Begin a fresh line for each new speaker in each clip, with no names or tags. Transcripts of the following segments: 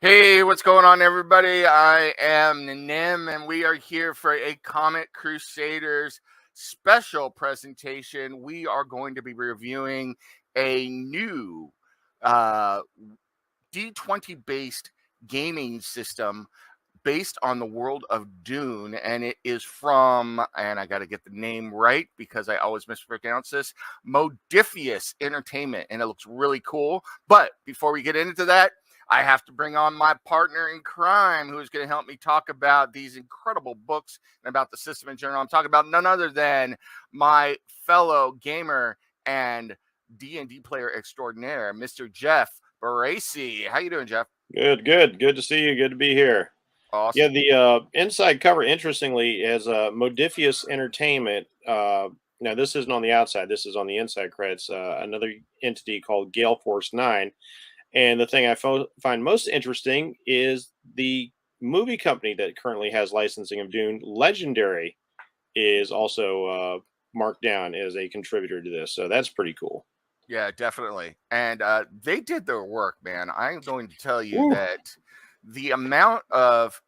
Hey, what's going on, everybody? I am Nem, and we are here for a Comic Crusaders special presentation. We are going to be reviewing a new uh, D20 based gaming system based on the world of Dune, and it is from, and I got to get the name right because I always mispronounce this, Modiphius Entertainment, and it looks really cool. But before we get into that, I have to bring on my partner in crime who is going to help me talk about these incredible books and about the system in general. I'm talking about none other than my fellow gamer and D&D player extraordinaire, Mr. Jeff Bracey. How you doing, Jeff?
Good to see you. Good to be here. Yeah,
Awesome.
the inside cover, interestingly, is Modiphius Entertainment. Now, this isn't on the outside. This is on the inside credits. Another entity called Gale Force 9. And the thing I find most interesting is the movie company that currently has licensing of Dune, Legendary, is also marked down as a contributor to this. So that's pretty cool.
Yeah, definitely. And they did their work, man. I'm going to tell you
Woo.
that the amount of,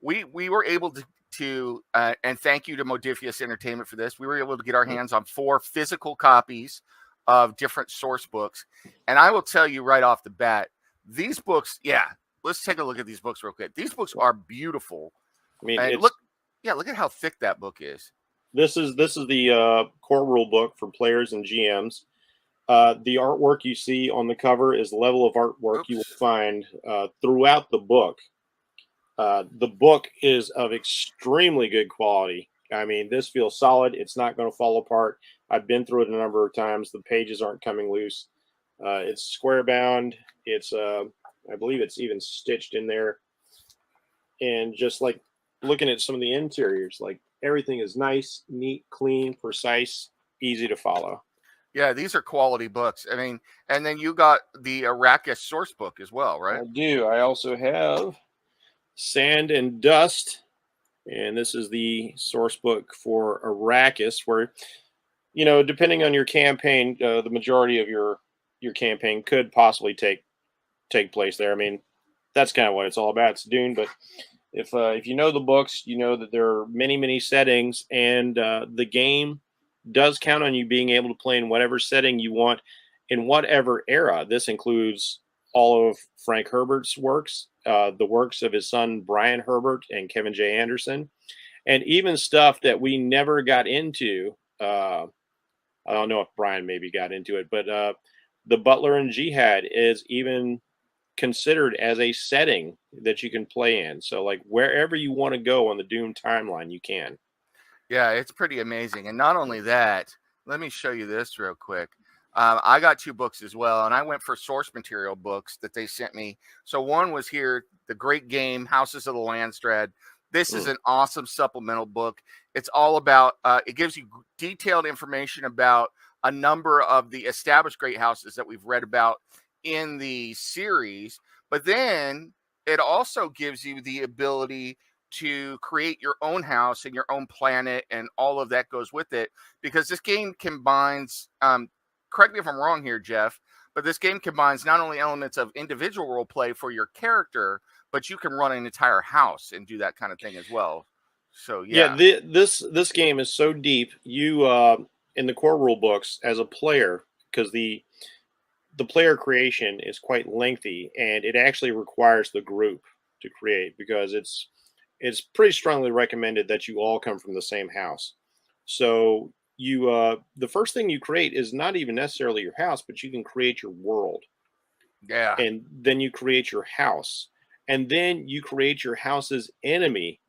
we were able to and thank you to Modiphius Entertainment for this. We were able to get our hands on 4 physical copies of different source books. And I will tell you right off the bat, these books, yeah, let's take a look at these books real quick. These books are beautiful.
I mean,
And
it's
look at how thick that book is.
this is the core rule book for players and GMs. The artwork you see on the cover is the level of artwork you will
Oops.
find throughout the book. The book is of extremely good quality. I mean, this feels solid. It's not going to fall apart. I've been through it a number of times. The pages aren't coming loose. It's square bound. It's, I believe it's even stitched in there. And just like looking at some of the interiors, like everything is nice, neat, clean, precise, easy to follow.
Yeah, these are quality books. I mean, and then you got the Arrakis source book as well, right?
I do. I also have Sand and Dust, and this is the source book for Arrakis, where depending on your campaign, the majority of your campaign could possibly take place there. I mean, that's kind of what it's all about. It's Dune, but if you know the books, you know that there are many settings, and the game does count on you being able to play in whatever setting you want in whatever era. This includes all of Frank Herbert's works, the works of his son Brian Herbert and Kevin J. Anderson, and even stuff that we never got into. I don't know if Brian maybe got into it, but the Butler and Jihad is even considered as a setting that you can play in. So, like wherever you want to go on the Doom timeline, you can.
Yeah, it's pretty amazing. And not only that, let me show you this real quick. I got 2 books as well, and I went for source material books that they sent me. So one was here, The Great Game, Houses of the Landstrad. This is
Mm.
an awesome supplemental book. It's all about, it gives you detailed information about a number of the established great houses that we've read about in the series. But then it also gives you the ability to create your own house and your own planet, and all of that goes with it, because this game combines, correct me if I'm wrong here, Jeff, but this game combines not only elements of individual role play for your character, but you can run an entire house and do that kind of thing as well. So
Yeah,
yeah.
this game is so deep. You in the core rule books as a player, because the player creation is quite lengthy, and it actually requires the group to create because it's pretty strongly recommended that you all come from the same house. So you the first thing you create is not even necessarily your house, but you can create your world,
Yeah.
and then you create your house, and then you create your house's enemy,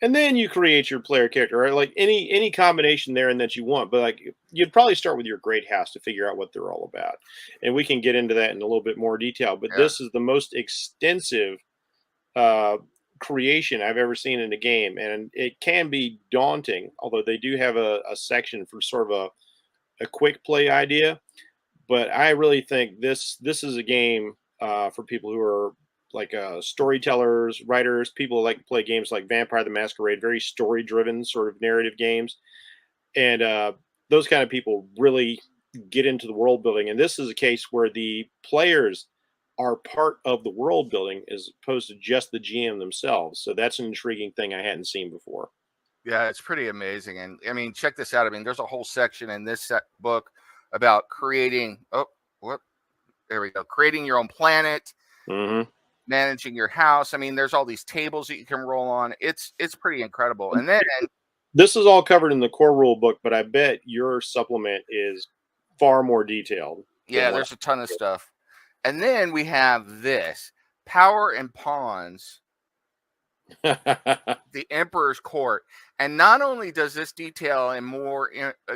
and then you create your player character, right? Like any combination there and that you want. But like you'd probably start with your great house to figure out what they're all about, and we can get into that in a little bit more detail. But
Yeah.
this is the most extensive uh, creation I've ever seen in a game, and it can be daunting. Although they do have a section for sort of a quick play idea, but I really think this is a game for people who are like storytellers, writers, people who like to play games like Vampire the Masquerade, very story driven sort of narrative games, and those kind of people really get into the world building. And this is a case where the players are part of the world building as opposed to just the GM themselves. So that's an intriguing thing I hadn't seen before.
Yeah, it's pretty amazing. And I mean, check this out. I mean, there's a whole section in this book about creating. Oh, what? There we go. Creating your own planet,
Mm-hmm.
managing your house. I mean, there's all these tables that you can roll on. It's pretty incredible. And then
This is all covered in the core rule book, but I bet your supplement is far more detailed than
yeah,
what
there's a ton of stuff. And then we have this Power and Pawns,
I
the Emperor's Court. And not only does this detail and more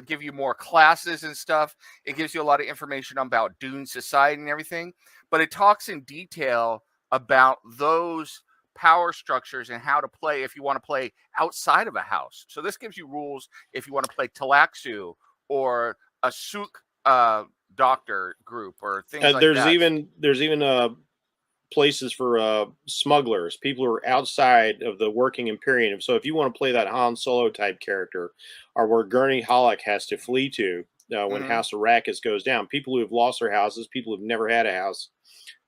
give you more classes and stuff, it gives you a lot of information about Dune society and everything, but it talks in detail about those power structures and how to play if you want to play outside of a house. So this gives you rules if you want to play Talaxu or a Souk doctor group or things like
there's
that.
even places for smugglers, people who are outside of the working Imperium. So if you want to play that Han Solo type character, or where Gurney Halleck has to flee to when House Arrakis goes down, people who have lost their houses, people who've never had a house,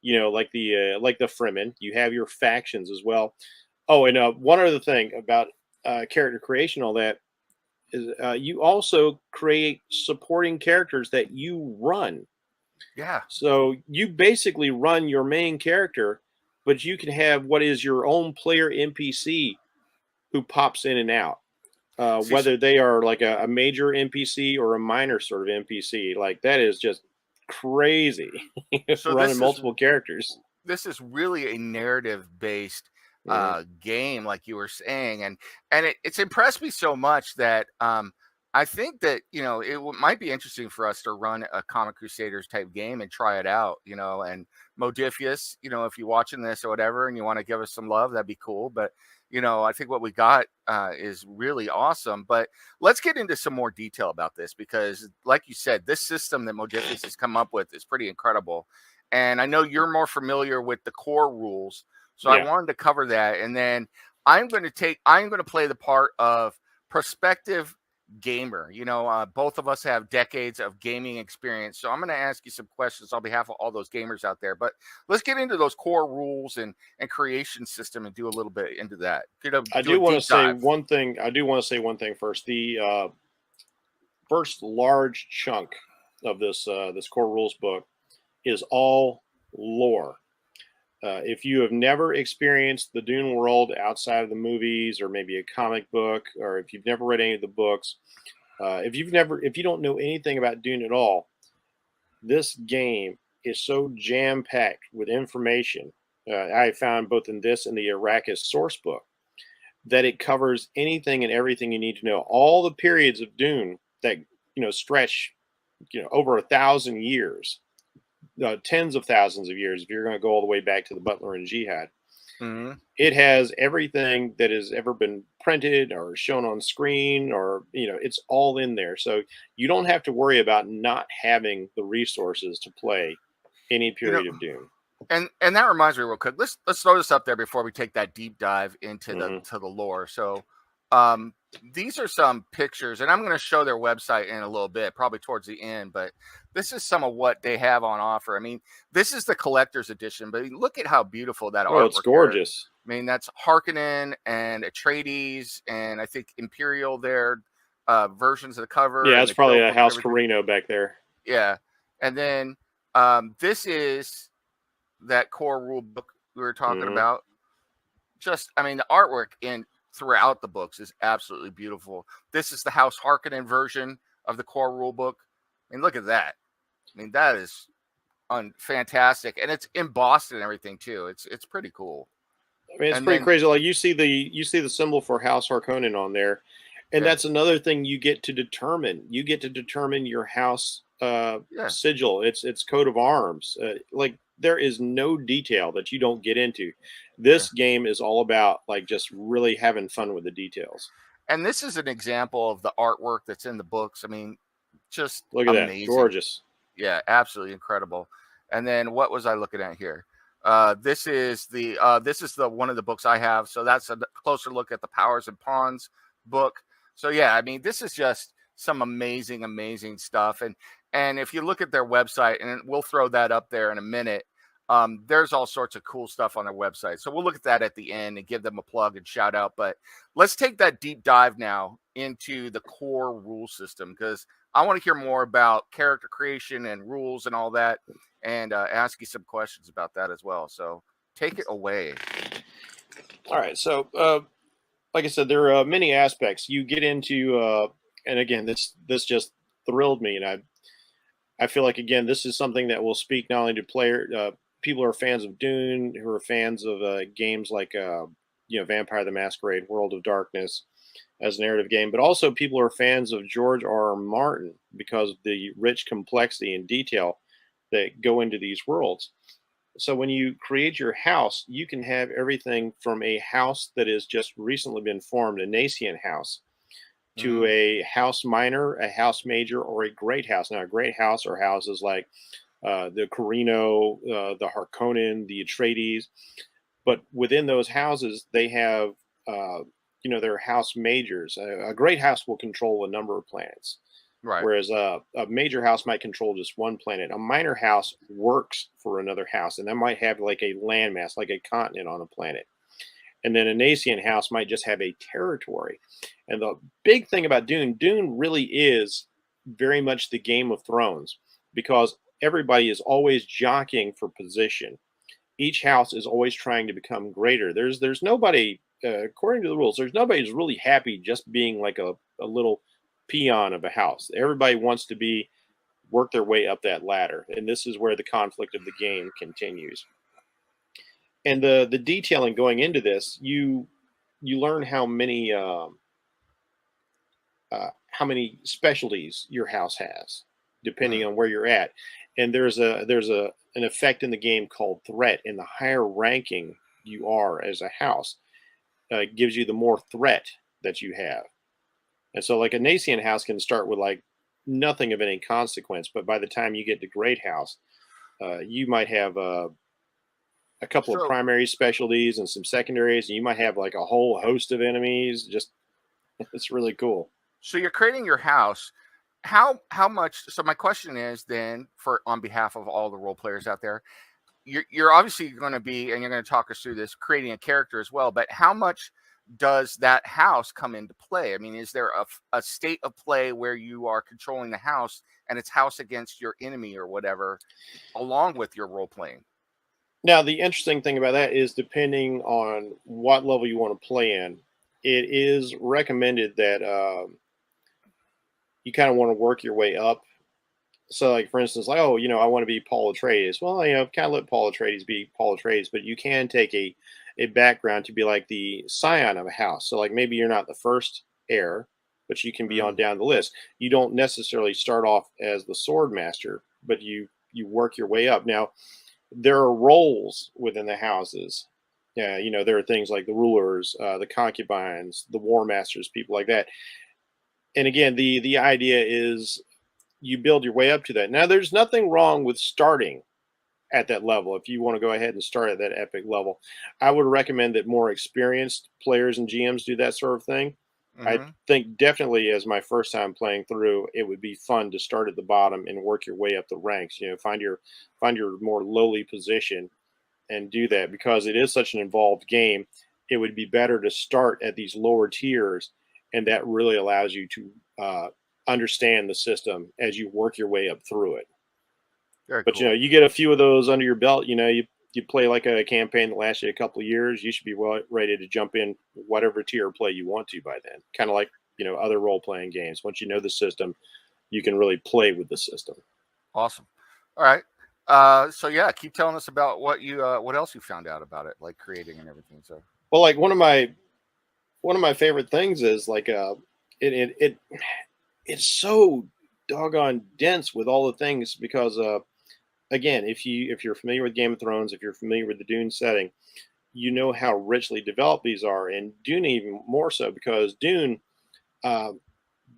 like the Fremen, you have your factions as well. Oh, and one other thing about character creation, all that is you also create supporting characters that you run.
Yeah.
So you basically run your main character, but you can have what is your own player NPC who pops in and out. Whether they are like a major NPC or a minor sort of NPC, like that is just crazy.
So
Running multiple characters.
This is really a narrative based game, like you were saying, and it's impressed me so much that I think that might be interesting for us to run a Comic Crusaders type game and try it out. And Modiphius, if you're watching this or whatever, and you want to give us some love, that'd be cool. But I think what we got is really awesome. But let's get into some more detail about this because, like you said, this system that Modiphius has come up with is pretty incredible. And I know you're more familiar with the core rules, so I wanted to cover that. And then I'm going to play the part of prospective gamer. Both of us have decades of gaming experience, so I'm going to ask you some questions on behalf of all those gamers out there. But let's get into those core rules and creation system and do a little bit into that.
I do want to say one thing. I do want to say one thing first. The first large chunk of this core rules book is all lore. If you have never experienced the Dune world outside of the movies or maybe a comic book, or if you've never read any of the books, if you don't know anything about Dune at all, this game is so jam-packed with information. I found both in this and the Arrakis source book that it covers anything and everything you need to know. All the periods of Dune that stretch over 1,000 years. Tens of thousands of years if you're going to go all the way back to the Butler and Jihad. It has everything that has ever been printed or shown on screen, or it's all in there. So you don't have to worry about not having the resources to play any period of Dune.
And that reminds me real quick. Let's throw this up there before we take that deep dive into the lore. So these are some pictures, and I'm going to show their website in a little bit, probably towards the end, but this is some of what they have on offer. I mean, this is the collector's edition, but look at how beautiful that artwork is.
It's gorgeous.
Is. I mean, that's Harkonnen and Atreides, and I think Imperial, their versions of the cover.
Yeah, it's probably a House Carino back there.
Yeah. And then this is that core rule book we were talking about. Just, I mean, the artwork throughout the books is absolutely beautiful. This is the House Harkonnen version of the core rule book. I mean, look at that. I mean, that is fantastic, and it's embossed and everything too. It's pretty cool.
I mean, it's pretty crazy. Like you see the symbol for House Harkonnen on there, and that's another thing you get to determine. You get to determine your house sigil, its coat of arms. Like there is no detail that you don't get into. This game is all about like just really having fun with the details.
And this is an example of the artwork that's in the books. I mean, just
look at that, gorgeous.
Yeah, absolutely incredible. And then what was I looking at here? This is the one of the books I have. So that's a closer look at the Powers and Pawns book. So yeah, I mean, this is just some amazing stuff. And if you look at their website, and we'll throw that up there in a minute, There's all sorts of cool stuff on their website. So we'll look at that at the end and give them a plug and shout out. But let's take that deep dive now into the core rule system, because I want to hear more about character creation and rules and all that, and ask you some questions about that as well. So take it away.
All right. So, like I said, there are many aspects you get into, and again, this just thrilled me, and I feel like again, this is something that will speak not only to people who are fans of Dune, who are fans of games like Vampire the Masquerade, World of Darkness as a narrative game, but also people who are fans of George R. R. Martin because of the rich complexity and detail that go into these worlds. So when you create your house, you can have everything from a house that has just recently been formed, a nascent house, to a house minor, a house major, or a great house. Now, a great house are houses like the Carino, the Harkonnen, the Atreides. But within those houses, they have, their house majors. A great house will control a number of planets.
Right.
Whereas a major house might control just one planet. A minor house works for another house, and that might have like a landmass, like a continent on a planet. And then a nascent house might just have a territory. And the big thing about Dune really is very much the Game of Thrones, because everybody is always jockeying for position. Each house is always trying to become greater. There's nobody, according to the rules, there's nobody who's really happy just being like a little peon of a house. Everybody wants to work their way up that ladder. And this is where the conflict of the game continues. And the detailing going into this, you learn how many specialties your house has, depending on where you're at. And there's an effect in the game called threat. And the higher ranking you are as a house, gives you the more threat that you have. And so, like a nascent house can start with like nothing of any consequence, but by the time you get to great house, you might have a couple of primary specialties and some secondaries, and you might have like a whole host of enemies. Just it's really cool.
So you're creating your house. How much? So my question is then, for on behalf of all the role players out there, you're obviously going to be, and you're going to talk us through this, creating a character as well. But how much does that house come into play? I mean, is there a state of play where you are controlling the house and it's house against your enemy or whatever, along with your role playing?
Now, the interesting thing about that is depending on what level you want to play in, it is recommended that you kind of want to work your way up. So, like, for instance, like, I want to be Paul Atreides. Well, kind of let Paul Atreides be Paul Atreides, but you can take a background to be like the scion of a house. So, like, maybe you're not the first heir, but you can be on down the list. You don't necessarily start off as the sword master, but you work your way up. Now, there are roles within the houses. Yeah, there are things like the rulers, the concubines, the war masters, people like that. And again, the idea is you build your way up to that. Now, there's nothing wrong with starting at that level. If you want to go ahead and start at that epic level, I would recommend that more experienced players and GMs do that sort of thing. I think definitely as my first time playing through, it would be fun to start at the bottom and work your way up the ranks. Find your more lowly position and do that, because it is such an involved game. It would be better to start at these lower tiers, and that really allows you to understand the system as you work your way up through it.
Very
but
cool.
You get a few of those under your belt. You play like a campaign that lasts you a couple of years, you should be ready to jump in whatever tier play you want to by then. Kind of like, other role-playing games. Once you know the system, you can really play with the system.
Awesome. All right. So yeah, keep telling us about what else you found out about it, like creating and everything. So,
well, like one of my favorite things is like it's so doggone dense with all the things, because again, if you're familiar with Game of Thrones, if you're familiar with the Dune setting, you know how richly developed these are, and Dune even more so, because Dune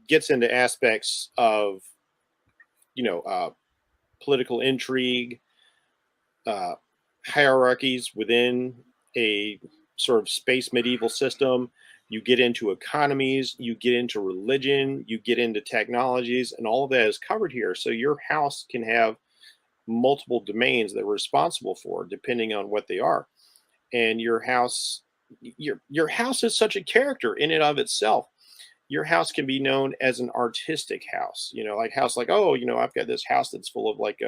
gets into aspects of political intrigue, hierarchies within a sort of space medieval system. You get into economies, you get into religion, you get into technologies, and all of that is covered here. So your house can have multiple domains that we're responsible for, depending on what they are. And your house, your house is such a character in and of itself. Your house can be known as an artistic house, like house, like, oh, I've got this house that's full of like,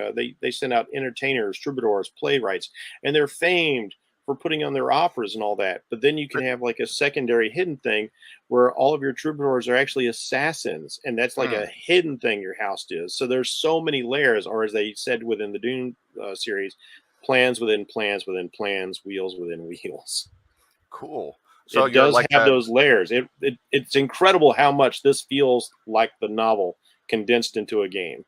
they send out entertainers, troubadours, playwrights, and they're famed for putting on their operas and all that. But then you can have like a secondary hidden thing where all of your troubadours are actually assassins, and that's like a hidden thing your house does. So there's so many layers, or as they said within the Dune series, plans within plans within plans, wheels within wheels.
Cool. So
It
you're
does
like
have those layers. It's incredible how much this feels like the novel condensed into a game.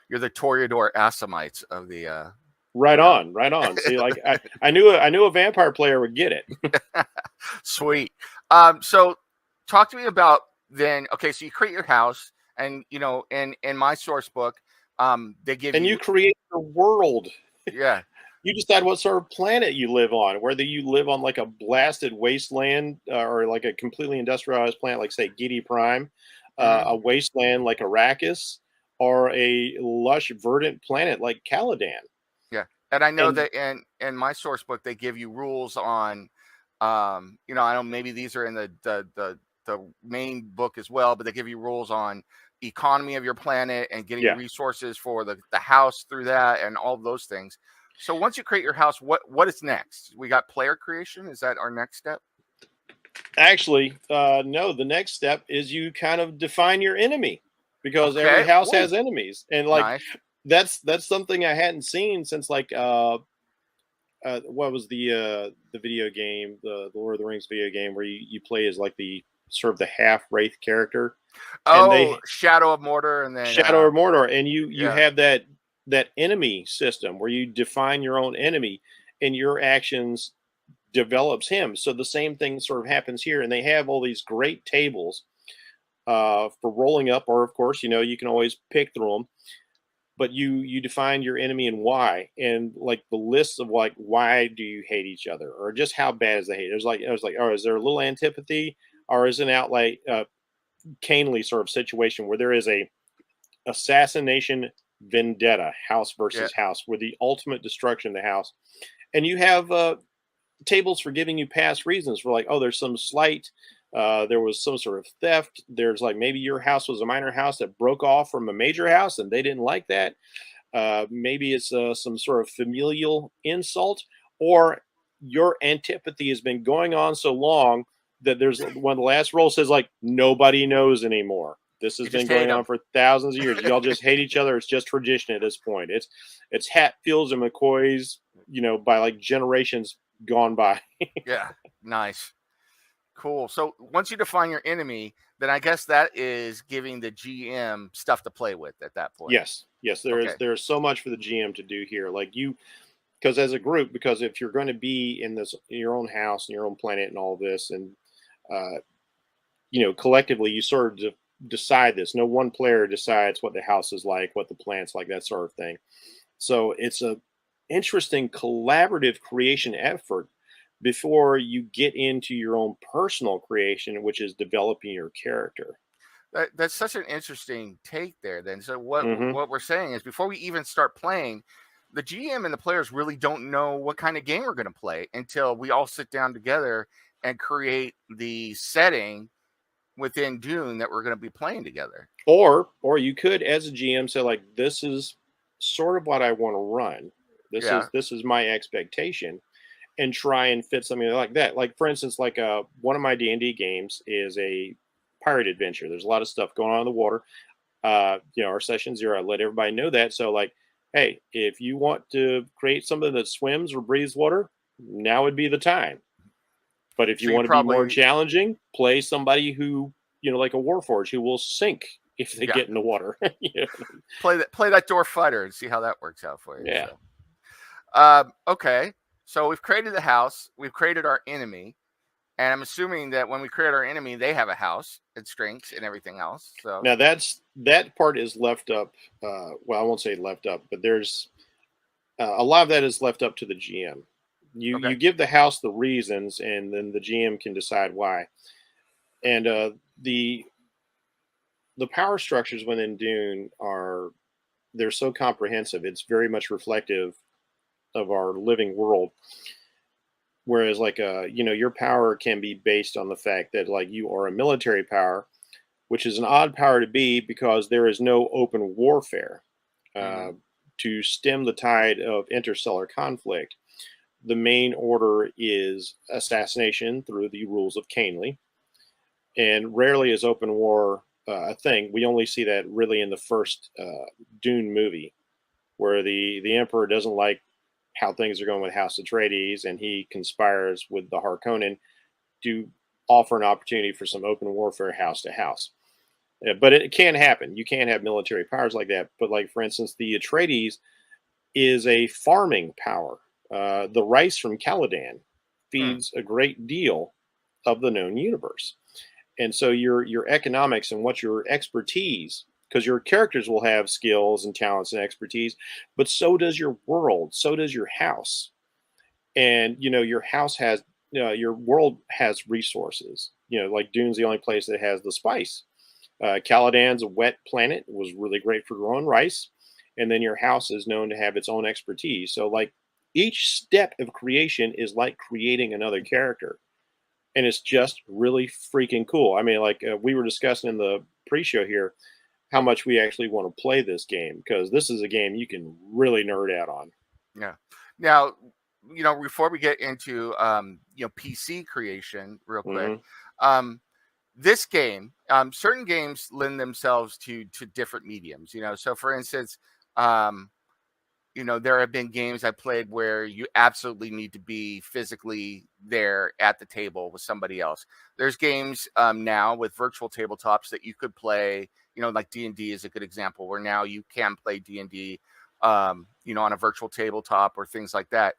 you're the Toreador Assamites of the
Right on, right on. See, like I knew a vampire player would get it.
Sweet. So talk to me about then. Okay, so you create your house, and in my source book, they give
And you create your world.
yeah.
You decide what sort of planet you live on, whether you live on like a blasted wasteland or like a completely industrialized planet, like say Gidi Prime, a wasteland like Arrakis, or a lush verdant planet like Caladan.
Yeah, and I know
And
that in my source book they give you rules on, I don't maybe these are in the main book as well, but they give you rules on economy of your planet and getting
yeah,
resources for the house through that and all of those things. So once you create your house, what is next? We got player creation. Is that our next step?
actually, no. The next step is you kind of define your enemy, because every
Okay.
house
Ooh,
has enemies, and like
nice.
that's something I hadn't seen since like what was the video game, the Lord of the Rings video game, where you play as like the sort of the half wraith character, and
Oh,
they
Shadow of Mordor, and then
Shadow of Mordor, and you
yeah.
have that enemy system where you define your own enemy, and your actions develops him. So the same thing sort of happens here, and they have all these great tables for rolling up, or of course, you can always pick through them. But you define your enemy and why, and like the lists of like why do you hate each other, or just how bad is the hate. I was like, oh, is there a little antipathy, or is it an outright Canely sort of situation where there is a assassination vendetta, house
Yeah.
versus house, where the ultimate destruction of the house, and you have tables for giving you past reasons for like, oh, there's some slight. There was some sort of theft. There's like maybe your house was a minor house that broke off from a major house and they didn't like that. Maybe it's some sort of familial insult, or your antipathy has been going on so long that there's one of the last rolls says like nobody knows anymore. This has
You
been
just hate
going on
them.
for thousands of years. Y'all just hate each other. It's just tradition at this point. It's Hatfields and McCoys, by like generations gone by.
Yeah. Nice. Cool. So once you define your enemy, then I guess that is giving the GM stuff to play with at that point.
Yes, yes.
Okay.
There's so much for the GM to do here. Like because as a group, because if you're going to be in your own house and your own planet and all this, and uh, collectively, you sort of decide this. No one player decides what the house is like, what the plant's like, that sort of thing. So it's a interesting collaborative creation effort before you get into your own personal creation, which is developing your character.
That's such an interesting take there. Then, so what
Hmm.
what we're saying is before we even start playing, the GM and the players really don't know what kind of game we're going to play until we all sit down together and create the setting within Dune that we're going to be playing together.
Or you could, as a GM, say like, this is sort of what I want to run.
Yeah.
This is my expectation, and try and fit something like that. Like for instance, like one of my D&D games is a pirate adventure. There's a lot of stuff going on in the water. Our session 0, I let everybody know that. So like, hey, if you want to create something that swims or breathes water, now would be the time. But if
So
you
you
want to be more
probably
challenging, play somebody who, like a warforge, who will sink if they
yeah
get in the water.
play that dwarf fighter and see how that works out for you.
Yeah.
So okay, so we've created the house, we've created our enemy, and I'm assuming that when we create our enemy, they have a house and strengths and everything else. So
Now that part is left up. Well, I won't say left up, but there's a lot of that is left up to the GM. You
okay,
give the house the reasons, and then the GM can decide why. And the power structures within Dune are they're so comprehensive. It's very much reflective of our living world. Whereas like your power can be based on the fact that like you are a military power, which is an odd power to be because there is no open warfare
Hmm.
uh, to stem the tide of interstellar conflict. The main order is assassination through the rules of Canely, and rarely is open war a thing. We only see that really in the first Dune movie, where the Emperor doesn't like how things are going with House Atreides, and he conspires with the Harkonnen to offer an opportunity for some open warfare house to house. But it can happen. You can have military powers like that. But like for instance, the Atreides is a farming power. The rice from Caladan
Hmm.
feeds a great deal of the known universe, and so your economics and what your expertise, because your characters will have skills and talents and expertise, but so does your world, so does your house, and your house has your world has resources. Like Dune's the only place that has the spice. Caladan's a wet planet, was really great for growing rice, and then your house is known to have its own expertise. So like each step of creation is like creating another character, and it's just really freaking cool. I mean, like we were discussing in the pre-show here how much we actually want to play this game, because this is a game you can really nerd out on.
Yeah. Now, before we get into PC creation, real quick,
Hmm.
um, this game, certain games lend themselves to different mediums. So for instance, um, there have been games I played where you absolutely need to be physically there at the table with somebody else. There's games now with virtual tabletops that you could play. Like D&D is a good example where now you can play D&D, on a virtual tabletop or things like that.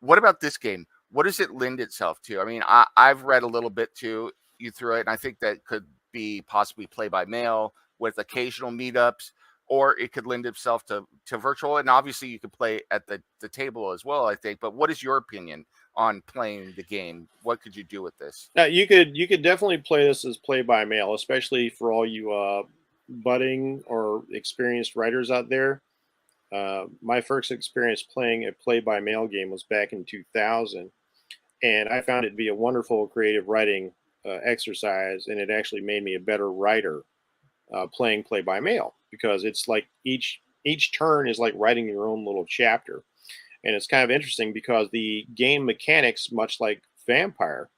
What about this game? What does it lend itself to? I mean, I've read a little bit too. You through it, and I think that could be possibly play by mail with occasional meetups, or it could lend itself to virtual. And obviously, you could play at the table as well, I think. But what is your opinion on playing the game? What could you do with this?
Now you could definitely play this as play by mail, especially for all you budding or experienced writers out there. My first experience playing a play by mail game was back in 2000, and I found it to be a wonderful creative writing exercise, and it actually made me a better writer playing play by mail, because it's like each turn is like writing your own little chapter, and it's kind of interesting because the game mechanics, much like Vampire,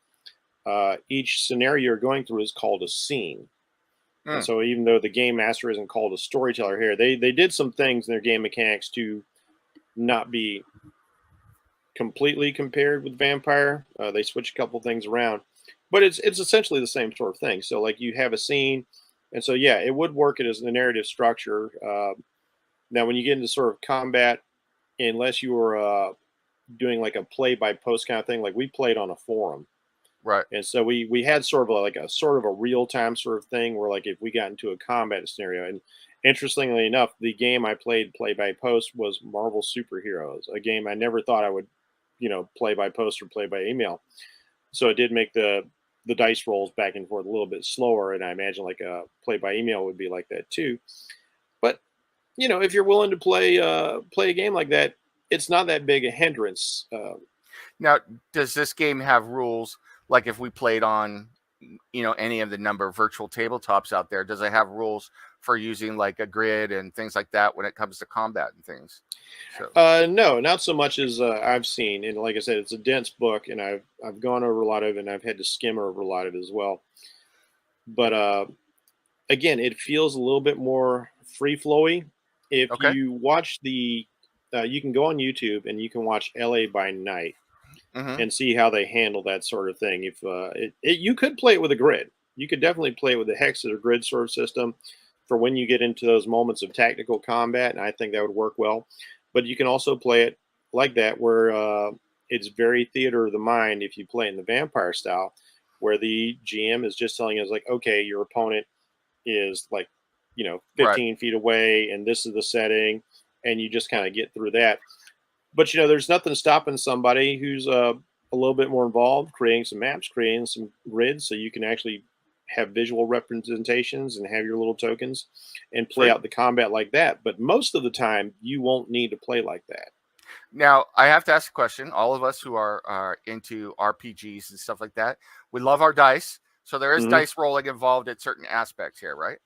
each scenario you're going through is called a scene. And
Hmm.
so even though the game master isn't called a storyteller here, they did some things in their game mechanics to not be completely compared with Vampire. They switch a couple things around, but it's essentially the same sort of thing. So like you have a scene, and so yeah, it would work it as a narrative structure. Now when you get into sort of combat, unless you were doing like a play by post kind of thing, like we played on a forum.
Right.
And so we had sort of like a sort of a real time sort of thing where like if we got into a combat scenario, and interestingly enough, the game I played play by post was Marvel Superheroes, a game I never thought I would, play by post or play by email. So it did make the dice rolls back and forth a little bit slower, and I imagine like a play by email would be like that too. But if you're willing to play a game like that, it's not that big a hindrance.
Now, does this game have rules like if we played on, any of the number of virtual tabletops out there? Does it have rules for using like a grid and things like that when it comes to combat and things? So,
No, not so much as I've seen. And like I said, it's a dense book, and I've gone over a lot of it, and I've had to skim over a lot of it as well. But again, it feels a little bit more free flowy. If
okay.
you watch you can go on YouTube and you can watch LA by Night
Hmm.
and see how they handle that sort of thing. If you could play it with a grid, you could definitely play it with a hex or grid sort of system for when you get into those moments of tactical combat, and I think that would work well. But you can also play it like that, where it's very theater of the mind if you play it in the vampire style, where the GM is just telling us like, okay, your opponent is like,
Right.
15 feet away, and this is the setting, and you just kind of get through that. But there's nothing stopping somebody who's a little bit more involved, creating some maps, creating some grids, so you can actually have visual representations and have your little tokens and play
Sweet.
out the combat like that. But most of the time, you won't need to play like that.
Now, I have to ask a question. All of us who are into RPGs and stuff like that, we love our dice. So there is
Mhm.
dice rolling involved at certain aspects here, right?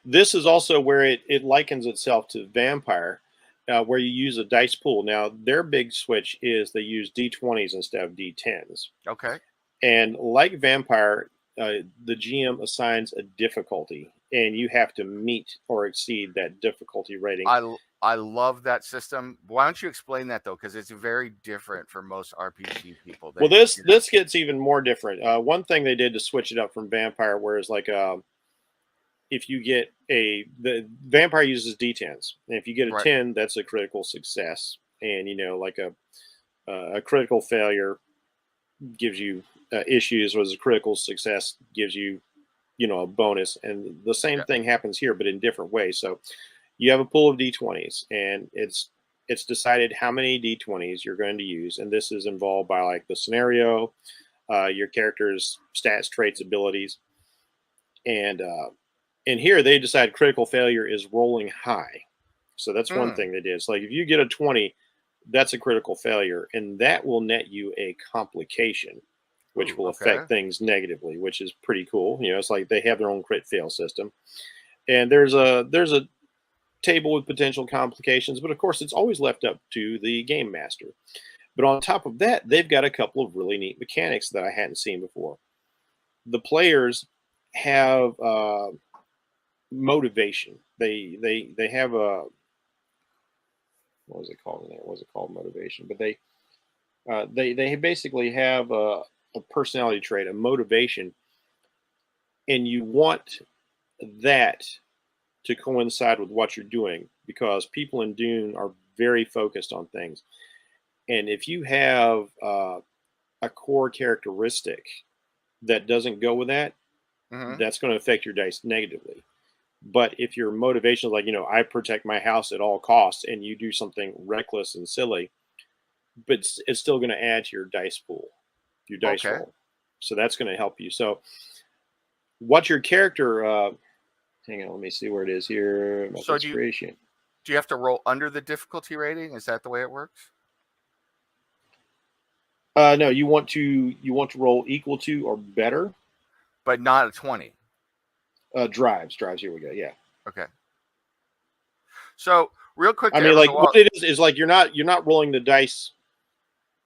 This is also where it likens itself to Vampire, where you use a dice pool. Now, their big switch is they use D20s instead of D10s.
Okay.
And like Vampire, the GM assigns a difficulty, and you have to meet or exceed that difficulty rating.
I love that system. Why don't you explain that though? Because it's very different for most RPG people.
Well,
They,
this gets even more different. One thing they did to switch it up from Vampire, whereas like if you get the Vampire uses D10s, and if you get a
right.
10, that's a critical success, and like a critical failure gives you issues, whereas a critical success gives you a bonus, and the same
Yeah.
thing happens here, but in different ways. So you have a pool of D20s, and it's decided how many D20s you're going to use, and this is involved by like the scenario, your character's stats, traits, abilities, and here they decide critical failure is rolling high. So that's one
Mm,
thing they did. It's like if you get a 20, that's a critical failure, and that will net you a complication, which
ooh,
will
okay.
affect things negatively, which is pretty cool. It's like they have their own crit fail system, and there's a table with potential complications, but of course it's always left up to the game master. But on top of that, they've got a couple of really neat mechanics that I hadn't seen before. The players have motivation. They have a what was it called in there? What was it called motivation? But they basically have a personality trait, a motivation, and you want that to coincide with what you're doing because people in Dune are very focused on things. And if you have a core characteristic that doesn't go with that,
Hmm.
that's going to affect your dice negatively. But if your motivation is like, I protect my house at all costs, and you do something reckless and silly, but it's still going to add to your dice pool, your dice
Okay.
roll. So that's going to help you. So what your character, hang on, let me see where it is here. About
So
inspiration.
do you have to roll under the difficulty rating? Is that the way it works?
No, you want to roll equal to or better.
But not a 20.
Drives. Here we go. Yeah.
Okay. So real quick
I
to
mean,
everyone,
like what it is like you're not rolling the dice,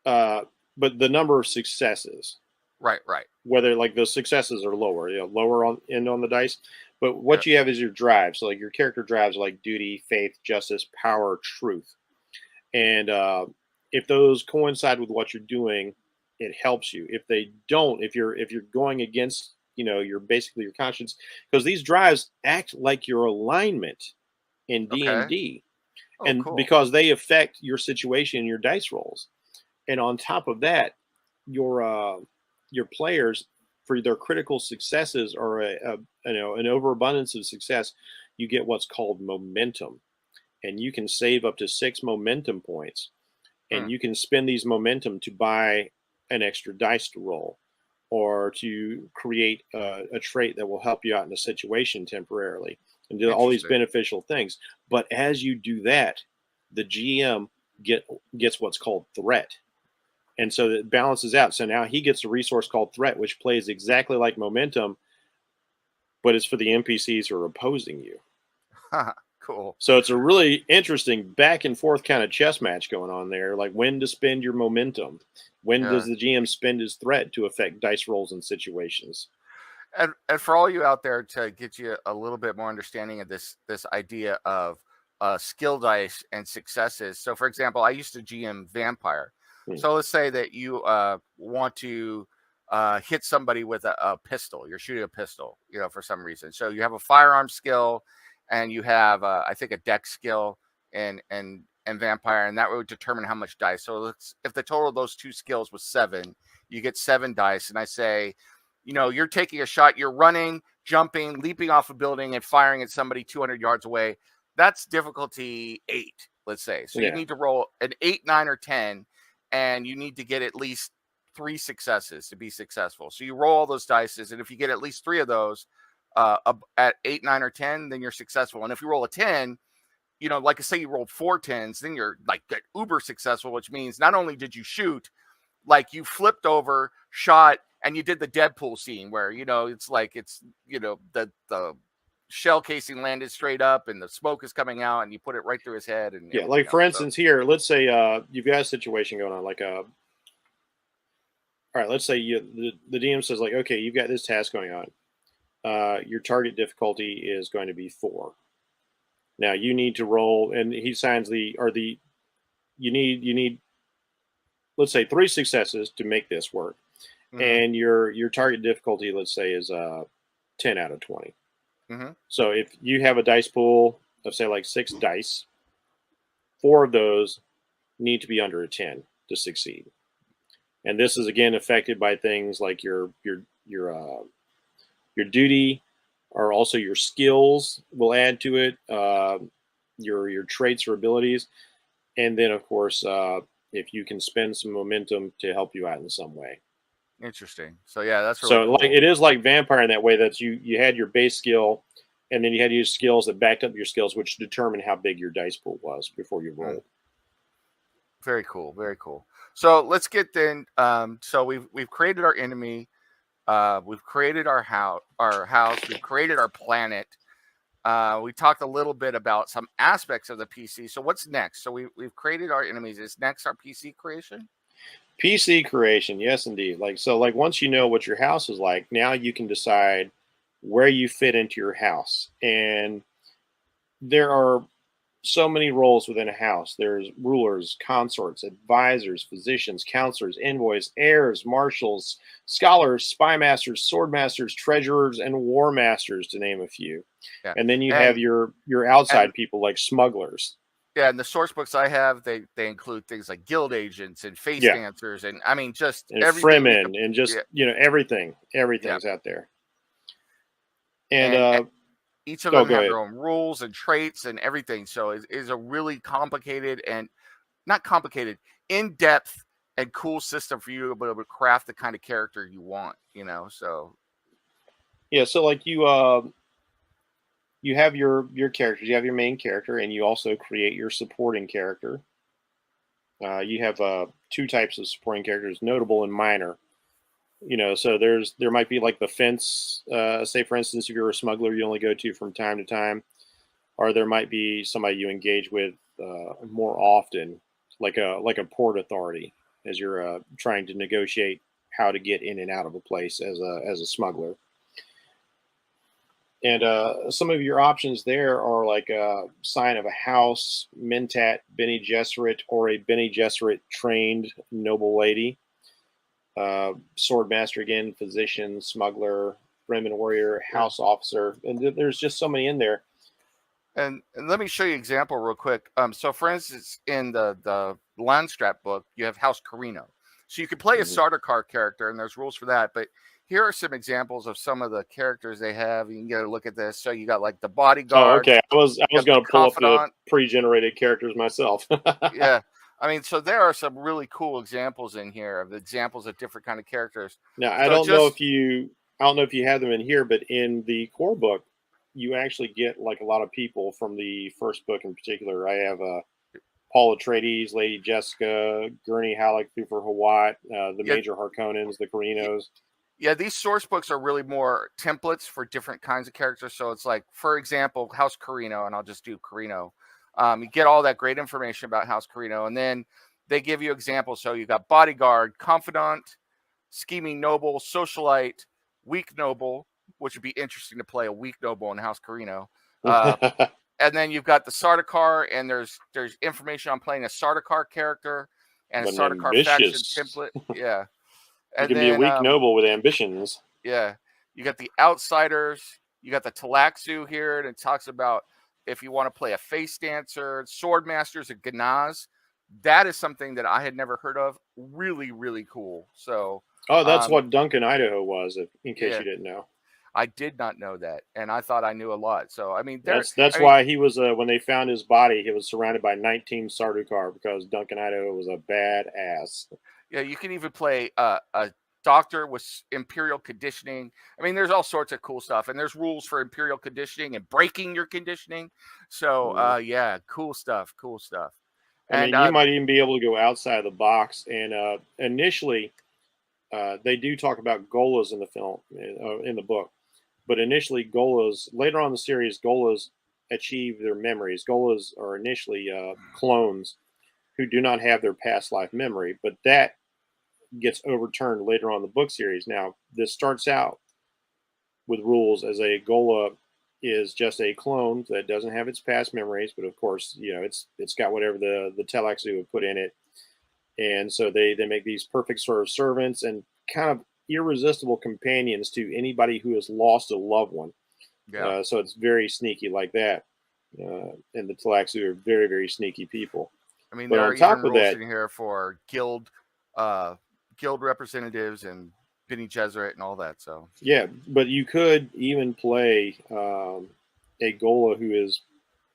but the number of successes.
right, right.
Whether like those successes are lower, lower on end on the dice. But
Yeah.
what you have is your drive. So like your character drives are like duty, faith, justice, power, truth. And if those coincide with what you're doing, it helps you. If they don't, if you're going against, your basically your conscience, because these drives act like your alignment in D and
Okay.
D,
Oh,
and
cool.
because they affect your situation, your dice rolls. And on top of that, your players for their critical successes or an overabundance of success, you get what's called momentum, and you can save up to 6 momentum points,
Hmm.
and you can spend these momentum to buy an extra dice to roll or to create a trait that will help you out in a situation temporarily and do all these
Interesting.
beneficial things. But as you do that, the GM gets what's called threat, and so it balances out. So now he gets a resource called threat, which plays exactly like momentum, but it's for the NPCs who are opposing you.
Cool.
So it's a really interesting back and forth kind of chess match going on there. Like when to spend your momentum, when does
Yeah.
the GM spend his threat to affect dice rolls and situations?
And for all you out there, to get you a little bit more understanding of this idea of skill dice and successes. So for example, I used to GM Vampire.
Hmm.
So let's say that you want to hit somebody with a pistol. You're shooting a pistol, for some reason. So you have a firearm skill, and you have I think a dex skill and Vampire, and that would determine how much dice. So if the total of those two skills was 7, you get 7 dice. And I say, you're taking a shot, you're running, jumping, leaping off a building, and firing at somebody 200 yards away. That's difficulty 8, let's say. So you
Yeah.
need to roll an 8, 9, or 10, and you need to get at least 3 successes to be successful. So you roll all those dices, and if you get at least 3 of those at 8, 9, or 10, then you're successful. And if you roll a 10, like I say, you rolled 4 10s, then you're like get uber successful, which means not only did you shoot, like you flipped over, shot, and you did the Deadpool scene where it's like the shell casing landed straight up and the smoke is coming out and you put it right through his head. And
yeah, like for instance, here, let's say you've got a situation going on, like all right, let's say the DM says like, okay, you've got this task going on. Your target difficulty is going to be 4. Now you need to roll, and he signs you need let's say 3 successes to make this work, and your target difficulty, let's say, is 10 out of 20. So if you have a dice pool of say like 6 dice, 4 of those need to be under a 10 to succeed. And this is again affected by things like your duty, or also your skills will add to it, your traits or abilities, and then of course if you can spend some momentum to help you out in some way.
Interesting. So yeah, that's really
so
cool.
Like it is like Vampire in that way, that you had your base skill, and then you had to use skills that backed up your skills, which determine how big your dice pool was before you rolled.
Very cool. Very cool. So let's get then. So we've created our enemy. We've created our house. We've created our planet. We talked a little bit about some aspects of the PC. So what's next? So we've created our enemies. Is next our PC creation?
PC creation, yes, indeed. Like once you know what your house is like, now you can decide where you fit into your house. And there are so many roles within a house. There's rulers, consorts, advisors, physicians, counselors, envoys, heirs, marshals, scholars, spy masters, sword masters, treasurers, and war masters, to name a few. Yeah. And then you have your outside people like smugglers.
Yeah, and the source books I have, they include things like guild agents and face dancers, and I mean just
and fremen, and just everything's out there. And
each of them have their own rules and traits and everything. So it is a really complicated and not complicated, in-depth and cool system for you to be able to craft the kind of character you want, so.
Yeah, so like you have your characters, you have your main character, and you also create your supporting character. You have 2 types of supporting characters, notable and minor. So there might be like the fence, say for instance, if you're a smuggler, you only go to from time to time, or there might be somebody you engage with more often, like a port authority, as you're trying to negotiate how to get in and out of a place as a smuggler. And some of your options there are like a sign of a house, Mentat, Bene Gesserit, or a Bene Gesserit trained noble lady. Sword master again, physician, smuggler, Fremen warrior, house officer, and there's just so many in there.
And let me show you an example real quick. So for instance, in the Landstrap book, you have House Carino. So you can play a Sardaukar character, and there's rules for that. But here are some examples of some of the characters they have. You can get a look at this. So you got like the bodyguard.
Oh, okay. I was going to pull up the pre-generated characters myself.
Yeah. I mean, so there are some really cool examples in here of examples of different kind of characters.
Now, I don't know if you have them in here, but in the core book, you actually get like a lot of people from the first book in particular. I have Paul Atreides, Lady Jessica, Gurney Halleck, Thufir Hawat, the Major Harkonnens, the Carinos.
Yeah, these source books are really more templates for different kinds of characters. So it's like, for example, House Carino, and I'll just do Carino. You get all that great information about House Carino, and then they give you examples. So you got bodyguard, confidant, scheming noble, socialite, weak noble, which would be interesting to play a weak noble in House Carino. And then you've got the Sardaukar, and there's information on playing a Sardaukar character and a Sardaukar faction template. Yeah.
And you can be a weak noble with ambitions.
Yeah. You got the outsiders. You got the Talaxu here, and it talks about if you want to play a face dancer, sword masters, and Ganaz. That is something that I had never heard of. Really, really cool. So.
Oh, that's what Duncan, Idaho was, in case you didn't know.
I did not know that, and I thought I knew a lot. So, I mean,
that's why he was, when they found his body, he was surrounded by 19 Sardaukar, because Duncan, Idaho was a badass.
Yeah, you can even play a doctor with imperial conditioning. I mean, there's all sorts of cool stuff, and there's rules for imperial conditioning and breaking your conditioning. So,
Mhm.
yeah, cool stuff, cool stuff.
I
And
mean, you might even be able to go outside the box. And initially, they do talk about Golas in the film, in the book. But initially, Golas, later on in the series, Golas achieve their memories. Golas are initially clones who do not have their past life memory, but that gets overturned later on in the book series. Now, this starts out with rules as a Gola is just a clone that doesn't have its past memories, but of course, it's got whatever the Telaxu would put in it, and so they make these perfect sort of servants and kind of irresistible companions to anybody who has lost a loved one.
yeah,
So it's very sneaky like that, and the Telaxu are very very sneaky people.
I mean,
But
there are
on
even
top of
rules
that,
in here for uh, guild representatives and Bene Gesserit and all that. So,
yeah, but you could even play a Gola who is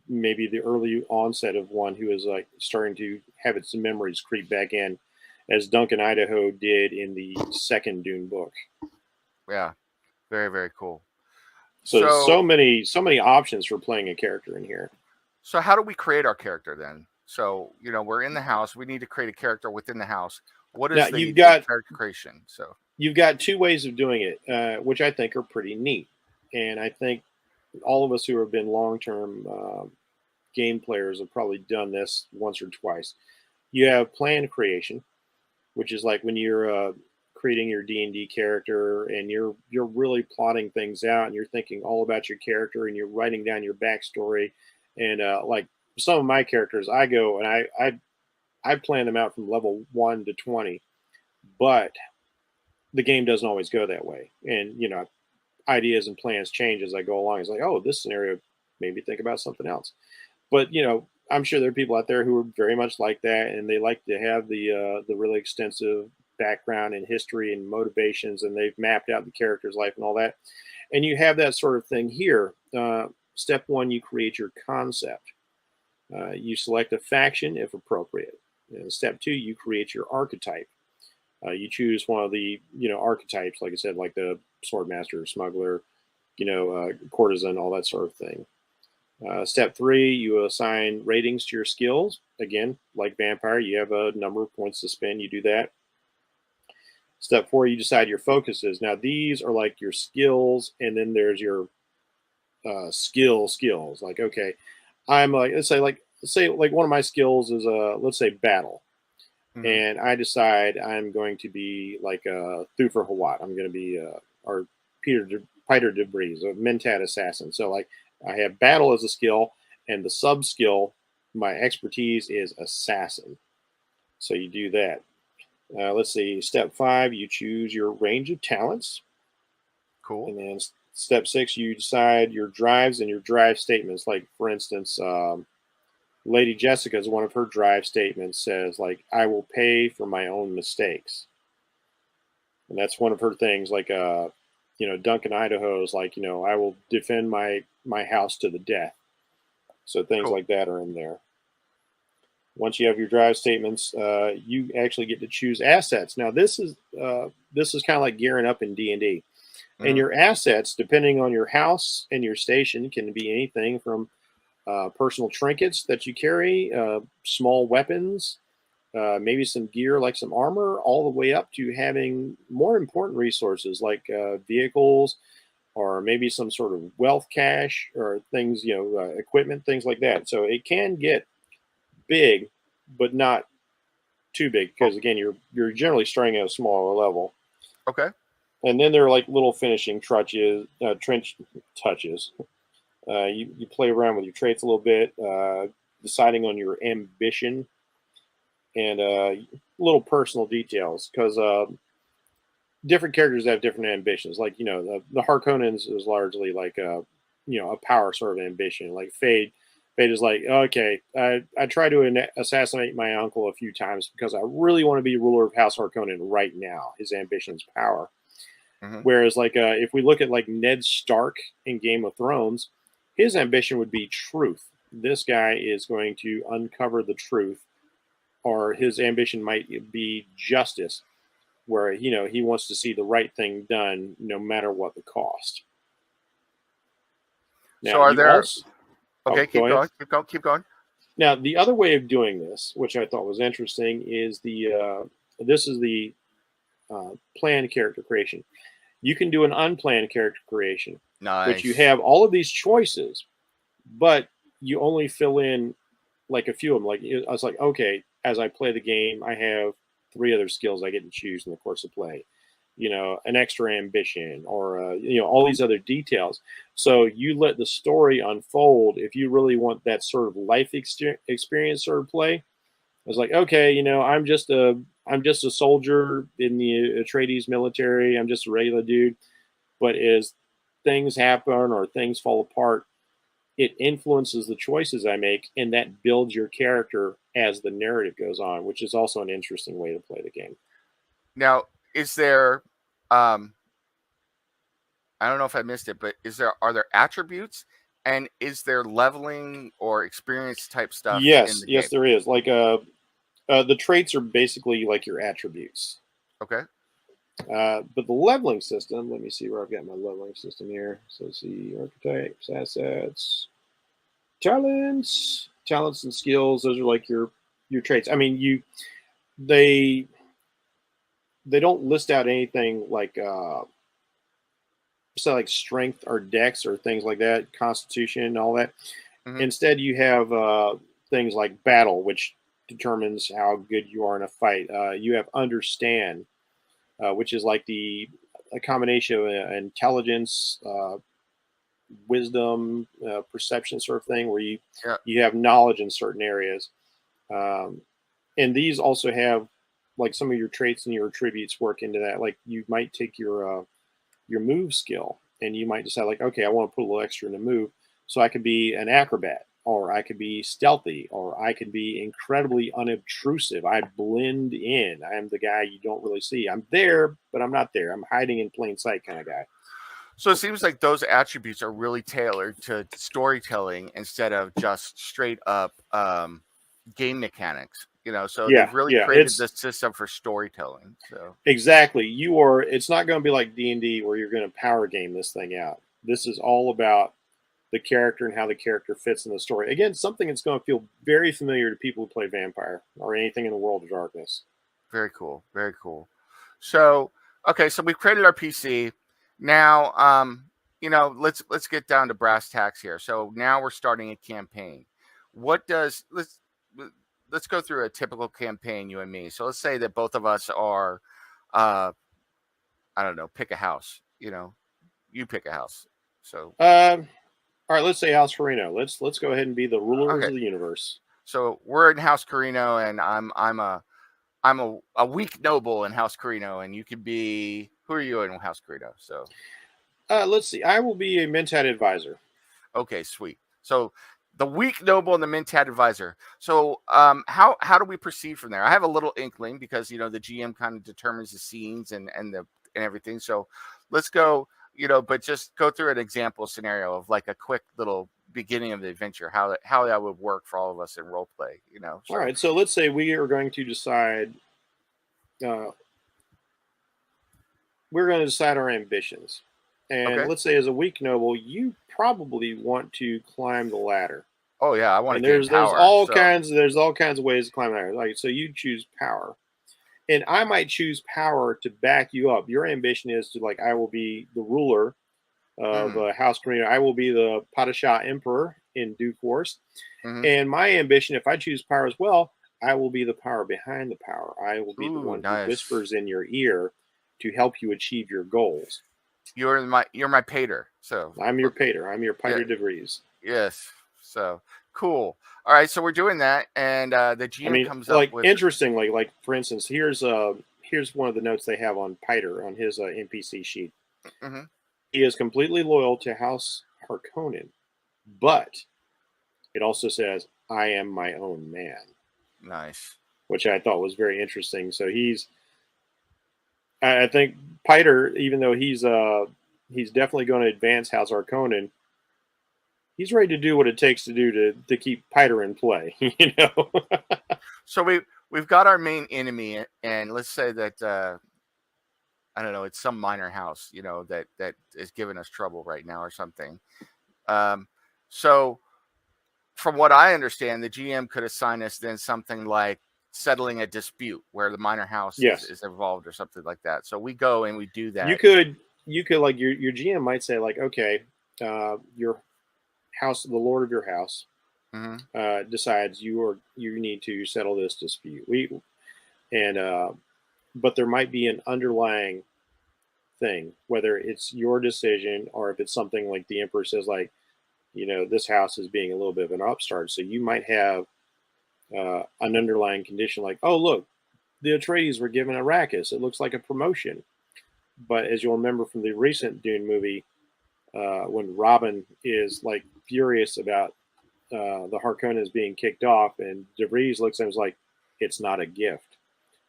maybe the early onset of one who is like starting to have its memories creep back in, as Duncan Idaho did in the second Dune book.
yeah, very, very cool.
So
So,
so many options for playing a character in here.
so how do we create our character then? So, we're in the house. We need to create a character within the house. What
Now
is the character creation? So,
you've got two ways of doing it, which I think are pretty neat, and I think all of us who have been long term game players have probably done this once or twice. You have plan creation, which is like when you're creating your D&D character and you're really plotting things out and you're thinking all about your character and you're writing down your backstory. And like some of my characters, I go and I plan them out from level 1 to 20, but the game doesn't always go that way. And ideas and plans change as I go along. It's like, oh, this scenario made me think about something else. But I'm sure there are people out there who are very much like that, and they like to have the really extensive background and history and motivations, and they've mapped out the character's life and all that. And you have that sort of thing here. Step one, you create your concept. You select a faction if appropriate. And step two, you create your archetype. You choose one of the archetypes, like I said, like the swordmaster, smuggler, courtesan, all that sort of thing. Step three, you assign ratings to your skills. Again, like Vampire, you have a number of points to spend. You do that. Step four, you decide your focuses. Now, these are like your skills, and then there's your skills. Like, okay, I'm like, let's say one of my skills is let's say battle,
mhm.
and I decide I'm going to be like Thufir Hawat. I'm going to be or Peter Debris, a Mentat assassin. So like I have battle as a skill, and the sub skill, my expertise is assassin. So you do that. Let's see. Step five, you choose your range of talents,
Cool.
and then step six, you decide your drives and your drive statements. Like for instance, Lady Jessica's one of her drive statements says like, "I will pay for my own mistakes," and that's one of her things. Like Duncan Idaho's like, I will defend my house to the death. So things
Cool.
like that are in there. Once you have your drive statements, you actually get to choose assets. Now this is kind of like gearing up in D&D, and
Mhm.
your assets, depending on your house and your station, can be anything from personal trinkets that you carry, small weapons, maybe some gear like some armor, all the way up to having more important resources like vehicles or maybe some sort of wealth cache or things, equipment, things like that. So it can get big, but not too big
Oh,
because again, you're generally starting at a smaller level.
okay.
And then there are like little finishing trench touches. You play around with your traits a little bit, deciding on your ambition and little personal details because different characters have different ambitions. Like the Harkonnens is largely like a power sort of ambition. Like Fade is like, okay, I tried to assassinate my uncle a few times because I really want to be ruler of House Harkonnen right now. His ambition is power.
Mhm.
Whereas like if we look at like Ned Stark in Game of Thrones, his ambition would be truth. This guy is going to uncover the truth or his ambition might be justice, where he wants to see the right thing done no matter what the cost.
So
Now
are
you
there?
also
Okay,
go
keep
ahead.
going. Keep going. Keep going.
Now the other way of doing this, which I thought was interesting, is this is the planned character creation. You can do an unplanned character creation, which you
Nice.
have all of these choices, but you only fill in like a few of them. Like I was like, okay, as I play the game, I have 3 other skills I get to choose in the course of play. An extra ambition, or all these other details. So you let the story unfold. If you really want that sort of life experience sort of play, I was like, okay, I'm just a soldier in the Atreides military. I'm just a regular dude. But as things happen or things fall apart, it influences the choices I make, and that builds your character as the narrative goes on, which is also an interesting way to play the game.
Now, is there? Um, I don't know if I missed it, but are there attributes, and is there leveling or experience type stuff in
Yes,
the
yes,
game?
there is. Like the traits are basically like your attributes.
Okay.
But the leveling system, let me see where I've got my leveling system here. So let's see, archetypes, assets, talents and skills. Those are like your traits. I mean, they they don't list out anything like so like strength or dex or things like that, constitution and all that.
Hmm.
Instead, you have things like battle, which determines how good you are in a fight. You have understand, which is like a combination of intelligence, wisdom, perception sort of thing, where you
Yeah.
you have knowledge in certain areas. Um, and these also have like some of your traits and your attributes work into that. Like you might take your move skill, and you might decide like, okay, I want to put a little extra in the move, so I could be an acrobat, or I could be stealthy, or I could be incredibly unobtrusive. I blend in. I'm the guy you don't really see. I'm there, but I'm not there. I'm hiding in plain sight kind of guy.
So it seems like those attributes are really tailored to storytelling instead of just straight up game mechanics. So
Yeah,
they've really
yeah,
created
it's
this system for storytelling. So
exactly. It's not going to be like D&D where you're going to power game this thing out. This is all about the character and how the character fits in the story. Again, something that's going to feel very familiar to people who play Vampire or anything in the World of Darkness.
very cool. Very cool. So okay, so we've created our PC. Now let's get down to brass tacks here. So now we're starting a campaign. What does let's go through a typical campaign, you and me. So let's say that both of us are uh I don't know, pick a house. You pick a house. So
All right, let's say House Farino. Let's go ahead and be the rulers
okay,
of the universe.
so we're in House Carino, and I'm a weak noble in House Carino, and you could be, who are you in House Carino? So
Let's see. I will be a Mentat advisor.
okay, sweet. So the weak noble and the Mentat advisor. So how do we proceed from there? I have a little inkling because the GM kind of determines the scenes and everything. So let's go, but just go through an example scenario of like a quick little beginning of the adventure, how that would work for all of us in role play.
All
So
right, so let's say we are going to decide. Uh, we're going to decide our ambitions, and
okay.
let's say as a weak noble, you probably want to climb the ladder.
Oh yeah, I want to
And
gain
there's
power. So
all kinds of ways to climb the ladder. Like so, you choose power, and I might choose power to back you up. Your ambition is to like I will be the ruler of
mm,
House Korea. I will be the Padishah Emperor in due course.
hmm.
And my ambition, if I choose power as well, I will be the power behind the power. I will be the
Ooh,
one who
nice.
whispers in your ear to help you achieve your goals.
You're my pater. So
I'm your pater. I'm your
yeah,
Piter de Vries.
yes. So cool. All right, so we're doing that, and the
I
GM
mean,
comes up
like
with.
interestingly, like for instance, here's one of the notes they have on Piter on his NPC sheet.
Mhm.
He is completely loyal to House Harkonnen, but it also says, "I am my own man,"
Nice.
which I thought was very interesting. So I think Piter, even though he's definitely going to advance House Harkonnen, he's ready to do what it takes to do to keep Piter in play.
So we've got our main enemy, and let's say that I don't know, it's some minor house, that is giving us trouble right now or something. So from what I understand, the GM could assign us then something like settling a dispute where the minor house
Yes.
is involved or something like that. So we go and we do that.
You could like your GM might say like, okay, your house, the lord of your house, decides you need to settle this dispute. But there might be an underlying thing, whether it's your decision or if it's something like the emperor says, like, this house is being a little bit of an upstart. So you might have an underlying condition like, oh, look, the Atreides were given Arrakis. It looks like a promotion. But as you'll remember from the recent Dune movie, when Robin is like furious about the Harkonnens being kicked off, and DeVries looks at him and is like, it's not a gift.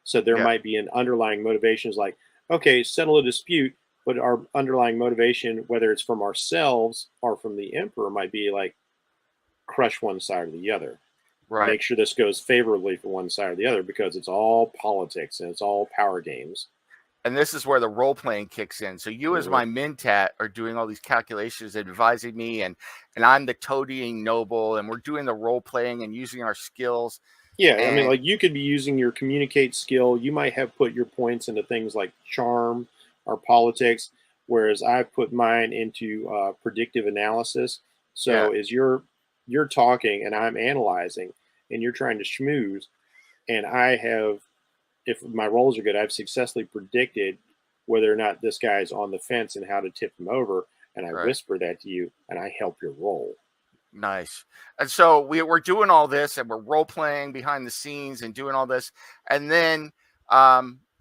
So there might be an underlying motivation is like, okay, settle a dispute, but our underlying motivation, whether it's from ourselves or from the emperor, might be like crush one side or the other.
Right.
Make sure this goes favorably for one side or the other, because it's all politics and it's all power games.
And this is where the role playing kicks in. So you, as my Mentat, are doing all these calculations, advising me, and I'm the toadying noble, and we're doing the role playing and using our skills.
Yeah, I mean, like, you could be using your communicate skill. You might have put your points into things like charm or politics, whereas I've put mine into predictive analysis. So as you're talking and I'm analyzing, and you're trying to schmooze, and I have, if my rolls are good, I've successfully predicted whether or not this guy's on the fence and how to tip him over, and I whisper that to you, and I help your roll.
Nice. And so we're doing all this, and we're role playing behind the scenes and doing all this. And then,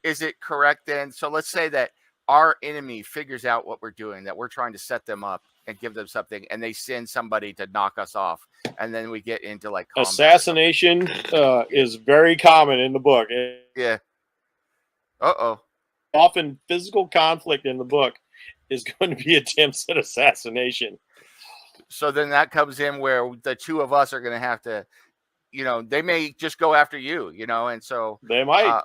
is it correct then? So let's say that our enemy figures out what we're doing, that we're trying to set them up and give them something, and they send somebody to knock us off. And then we get into like
assassination is very common in the book.
Yeah. Uh-oh.
Often physical conflict in the book is going to be attempts at assassination.
So then that comes in where the two of us are going to have to, they may just go after you, and so
they might oh,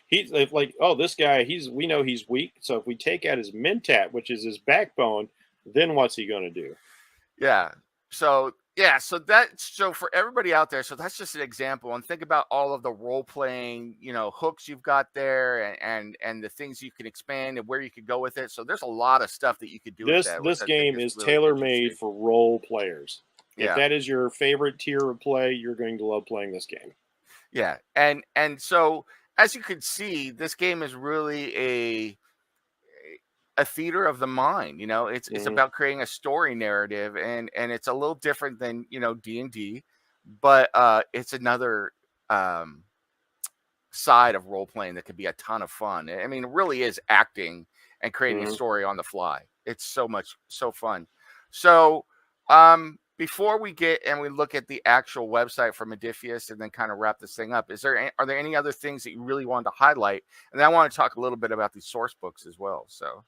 he's like, oh, this guy, we know he's weak. So if we take out his mentat, which is his backbone, then what's he going to do?
Yeah. So so for everybody out there, so that's just an example, and think about all of the role playing, hooks you've got there, and the things you can expand and where you could go with it. So there's a lot of stuff that you could do with that.
This game is really tailor-made for role players. If that is your favorite tier of play, you're going to love playing this game.
Yeah. And so as you can see, this game is really a theater of the mind. It's about creating a story narrative, and it's a little different than D&D, but it's another side of role playing that could be a ton of fun. I mean, it really is acting and creating a story on the fly. It's so fun. So before we get and we look at the actual website for Modiphius and then kind of wrap this thing up, are there any other things that you really wanted to highlight? And then I want to talk a little bit about these source books as well. So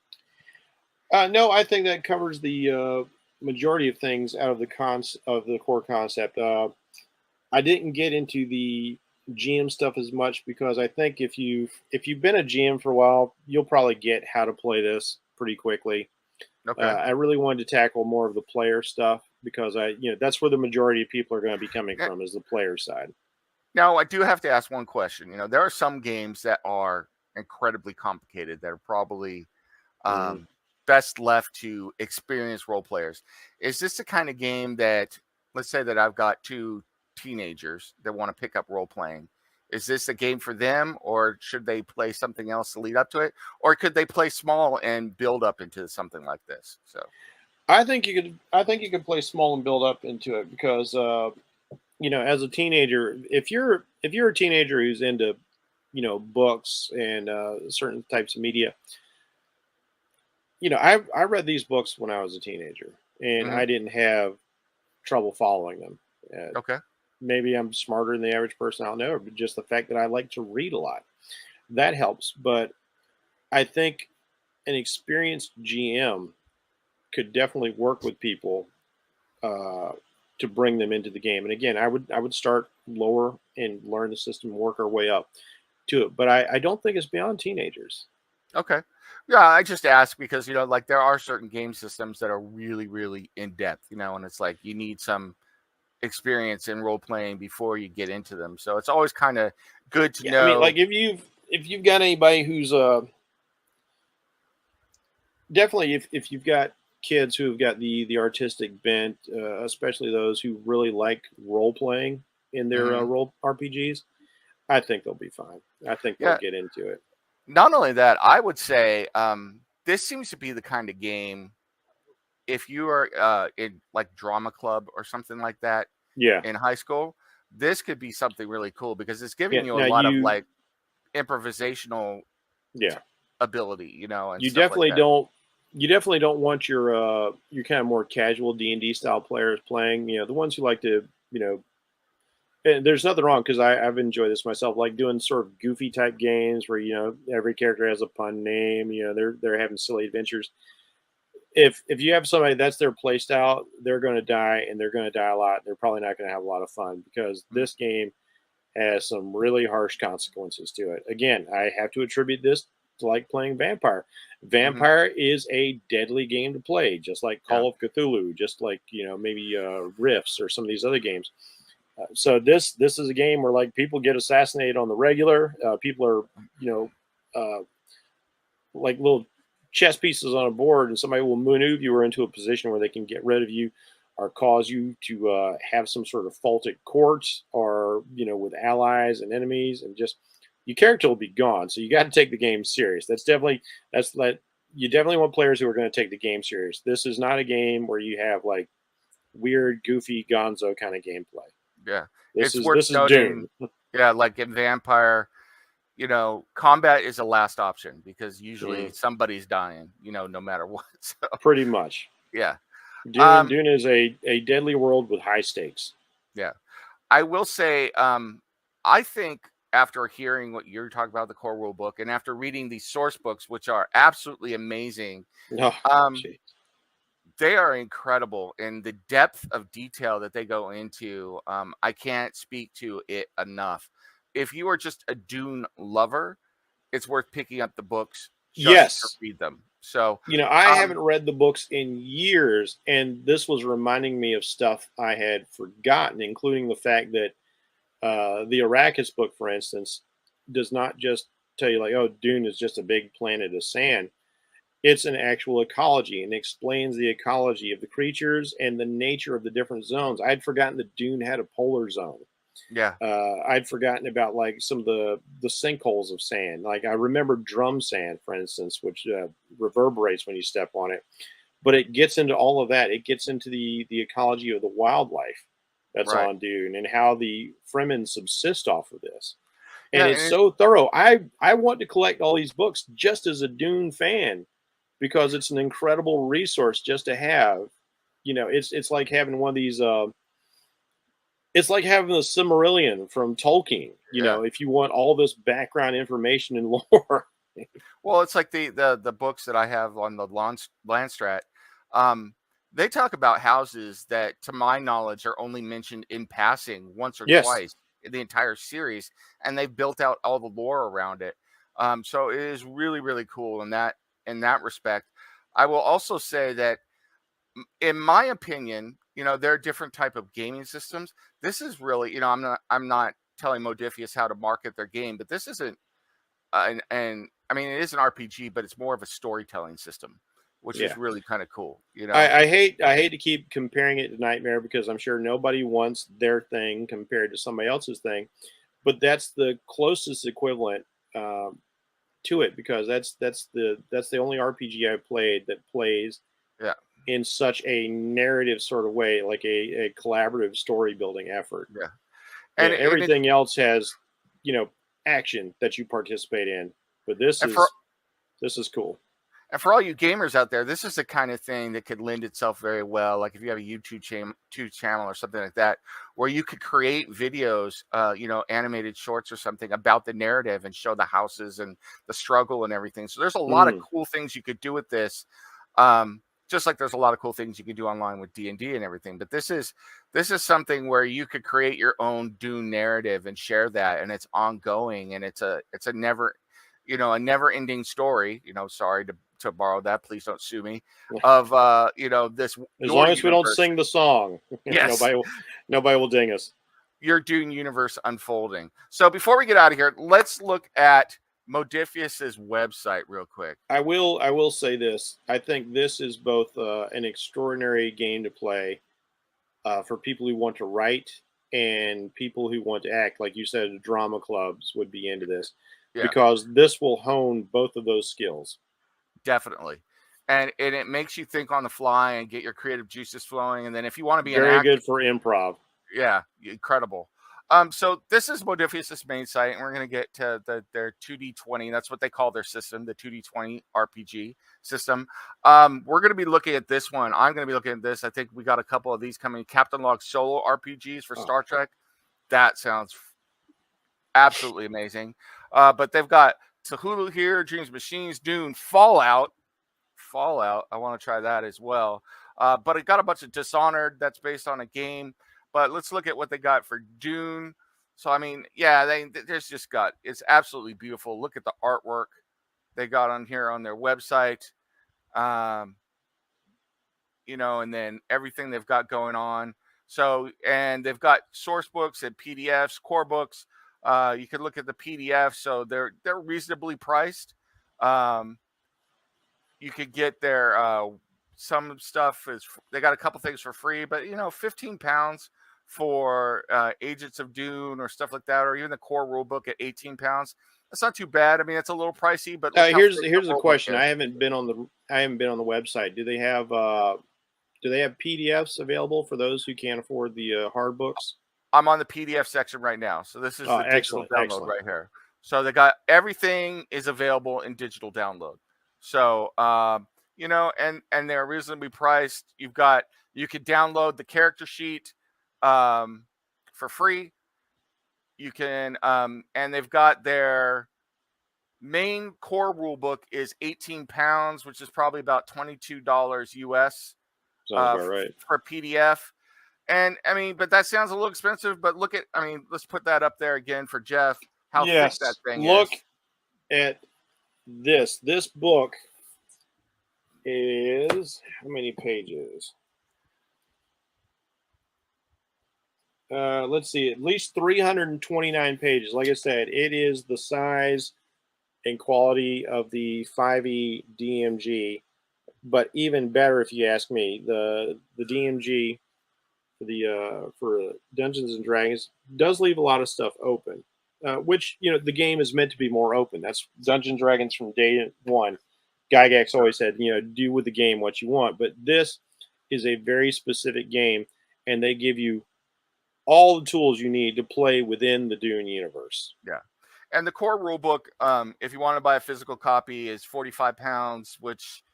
no, I think that covers the majority of things out of the core concept. I didn't get into the GM stuff as much because I think if you've been a GM for a while, you'll probably get how to play this pretty quickly. Okay. I really wanted to tackle more of the player stuff because that's where the majority of people are going to be coming from, is the player side.
Now, I do have to ask one question. There are some games that are incredibly complicated that are probably best left to experienced role players. Is this the kind of game that, let's say that I've got two teenagers that want to pick up role playing? Is this a game for them, or should they play something else to lead up to it? Or could they play small and build up into something like this? So
I think you could play small and build up into it because as a teenager, if you're a teenager who's into books and certain types of media, I read these books when I was a teenager, and I didn't have trouble following them.
Okay.
Maybe I'm smarter than the average person, I don't know, but just the fact that I like to read a lot, that helps. But I think an experienced GM could definitely work with people to to bring them into the game. And again, I would start lower and learn the system, work our way up to it. But I don't think it's beyond teenagers.
Okay. Yeah, I just ask because, like there are certain game systems that are really, really in depth, and it's like you need some experience in role playing before you get into them. So it's always kind of good to
Yeah, I mean,
know.
like if you've got anybody who's definitely if you've got kids who have got the artistic bent, especially those who really like role playing in their
Mhm.
role RPGs, I think they'll be fine. I think they'll
Yeah.
get into it.
Not only that, I would say this seems to be the kind of game if you are in like drama club or something like that
Yeah,
in high school, this could be something really cool because it's
yeah.
giving you a
Now
lot of like improvisational
yeah,
ability, and
you
stuff like
definitely
that.
don't. You definitely don't want your kind of more casual D&D style players playing. The ones who like to and there's nothing wrong because I've enjoyed this myself, like doing sort of goofy type games where every character has a pun name. They're having silly adventures. If you have somebody that's their play style, they're going to die and they're going to die a lot. They're probably not going to have a lot of fun because
Mm.
this game has some really harsh consequences to it. Again, I have to attribute this to like playing Vampire.
Mhm.
Vampire is a deadly game to play, just like
Yeah.
Call of Cthulhu, just like maybe Rifts or some of these other games. So this is a game where like people get assassinated on the regular. People are uh, like little chess pieces on a board, and somebody will maneuver you into a position where they can get rid of you or cause you to have some sort of faulted courts or with allies and enemies, and just your character will be gone. So you got to take the game serious. That's you definitely want players who are going to take the game serious. This is not a game where you have like weird, goofy, gonzo kind of gameplay.
Yeah.
This
It's
is
worth
this is
noting,
Dune,
yeah, like in Vampire, combat is a last option because usually
mm,
somebody's dying, no matter what. So,
pretty much.
yeah.
Dune
Um,
Dune is a deadly world with high stakes.
yeah. I will say, I think after hearing what you're talking about, the core rule book, and after reading these source books, which are absolutely amazing,
Oh,
um,
gee.
they are incredible in the depth of detail that they go into. I can't speak to it enough. If you are just a Dune lover, it's worth picking up the books just to
Yes.
read them. So,
I
um,
haven't read the books in years, and this was reminding me of stuff I had forgotten, including the fact that the Arrakis book, for instance, does not just tell you like, oh, Dune is just a big planet of sand. It's an actual ecology and explains the ecology of the creatures and the nature of the different zones. I'd forgotten that Dune had a polar zone.
yeah,
I'd forgotten about like some of the sinkholes of sand. Like I remember drum sand, for instance, which reverberates when you step on it. But it gets into all of that. It gets into the ecology of the wildlife that's
right.
on Dune and how the Fremen subsist off of this. And
Yeah,
it's
and it,
so thorough. I want to collect all these books just as a Dune fan because it's an incredible resource just to have. It's like having one of these. It's like having the Silmarillion from Tolkien.
yeah.
If you want all this background information and lore.
Well, it's like the books that I have on the Landstrat. Um, they talk about houses that, to my knowledge, are only mentioned in passing once or
Yes.
twice in the entire series, and they've built out all the lore around it. So it is really, really cool in that respect. I will also say that, in my opinion, there are different type of gaming systems. This is really, I'm not telling Modiphius how to market their game, but this isn't and I mean, it is an RPG, but it's more of a storytelling system, which
Yeah.
is really kind of cool.
I hate to keep comparing it to Nightmare because I'm sure nobody wants their thing compared to somebody else's thing, but that's the closest equivalent um, to it because that's the only RPG I've played that plays
Yeah,
in such a narrative sort of way, like a collaborative story building effort.
yeah, and it
Everything else has, you know, action that you participate in, but this
and for
is this is cool.
and for all you gamers out there, this is the kind of thing that could lend itself very well. Like if you have a YouTube channel or something like that, where you could create videos, animated shorts or something about the narrative and show the houses and the struggle and everything. So there's a lot of
Mm,
cool things you could do with this. Um, just like there's a lot of cool things you can do online with D&D and everything. But this is something where you could create your own Dune narrative and share that, and it's ongoing, and it's a never, a never-ending story. Sorry to borrow that. Please don't sue me. Of this.
As long as we don't sing the song,
yes,
nobody will ding us.
Your Dune universe unfolding. So before we get out of here, let's look at Modiphius's website real quick.
I will say this. I think this is both an extraordinary game to play for people who want to write and people who want to act. Like you said, drama clubs would be into this because this will hone both of those skills.
Definitely. And it makes you think on the fly and get your creative juices flowing. And then if you want to be
very good for improv.
Yeah, incredible. So this is Modiphius' main site, and we're going to get to their 2D20. That's what they call their system, the 2D20 RPG system. We're going to be looking at this one. I'm going to be looking at this. I think we got a couple of these coming. Captain Log solo RPGs for Star Trek. That sounds absolutely amazing. But they've got Cthulhu here, Dreams Machines, Dune, Fallout. I want to try that as well. But it got a bunch of Dishonored that's based on a game. But let's look at what they got for Dune. So, I mean, yeah, it's absolutely beautiful. Look at the artwork they got on here on their website. And then everything they've got going on. So, and they've got source books and PDFs, core books. You could look at the PDF. So they're reasonably priced. You could get their, some stuff they got a couple things for free, but £15 for Agents of Dune or stuff like that, or even the core rule book at £18. That's not too bad. I mean, it's a little pricey, but
here's a question. I haven't been on the website. Do they have PDFs available for those who can't afford the hard books?
I'm on the PDF section right now. So this is the digital download right here. So they got everything is available in digital download. So and they're reasonably priced. You could download the character sheet for free. You can and they've got their main core rule book is £18, which is probably about $22 US.
Sounds about right.
For PDF. And I mean, but that sounds a little expensive, but let's put that up there again for Jeff. How thick that thing is.
Look at this. This book is how many pages? Let's see, at least 329 pages. Like I said, it is the size and quality of the 5e DMG, but even better if you ask me. The DMG for Dungeons and Dragons does leave a lot of stuff open, which the game is meant to be more open. That's Dungeons and Dragons from day one. Gygax always said, do with the game what you want, but this is a very specific game, and they give you all the tools you need to play within the Dune universe.
Yeah. And the core rule book, if you want to buy a physical copy, is £45, which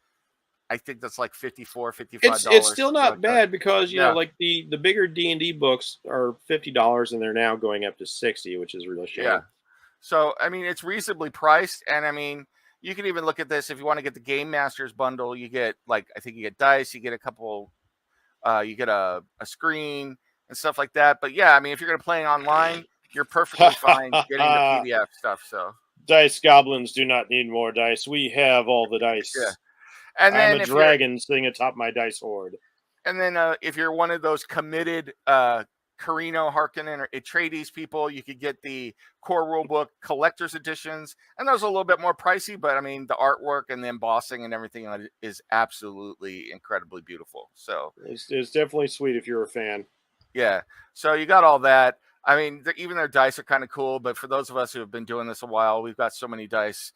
I think that's like $55.
It's still not bad because, like the bigger D&D books are $50 and they're now going up to $60, which is really shame.
Yeah. So, I mean, it's reasonably priced. And I mean, you can even look at this. If you want to get the Game Masters bundle, you get I think you get dice, you get a couple, you get a screen and stuff like that. But yeah, I mean, if you're going to play online, you're perfectly fine getting the PDF stuff. So
dice goblins do not need more dice. We have all the dice.
Yeah. And then
I'm a dragon sitting atop my dice hoard.
And then if you're one of those committed Carino, Harkonnen, or Atreides people, you could get the core rulebook collector's editions. And those are a little bit more pricey, but I mean, the artwork and the embossing and everything is absolutely incredibly beautiful. So
it's definitely sweet if you're a fan.
Yeah. So you got all that. I mean, even their dice are kind of cool, but for those of us who have been doing this a while, we've got so many dice,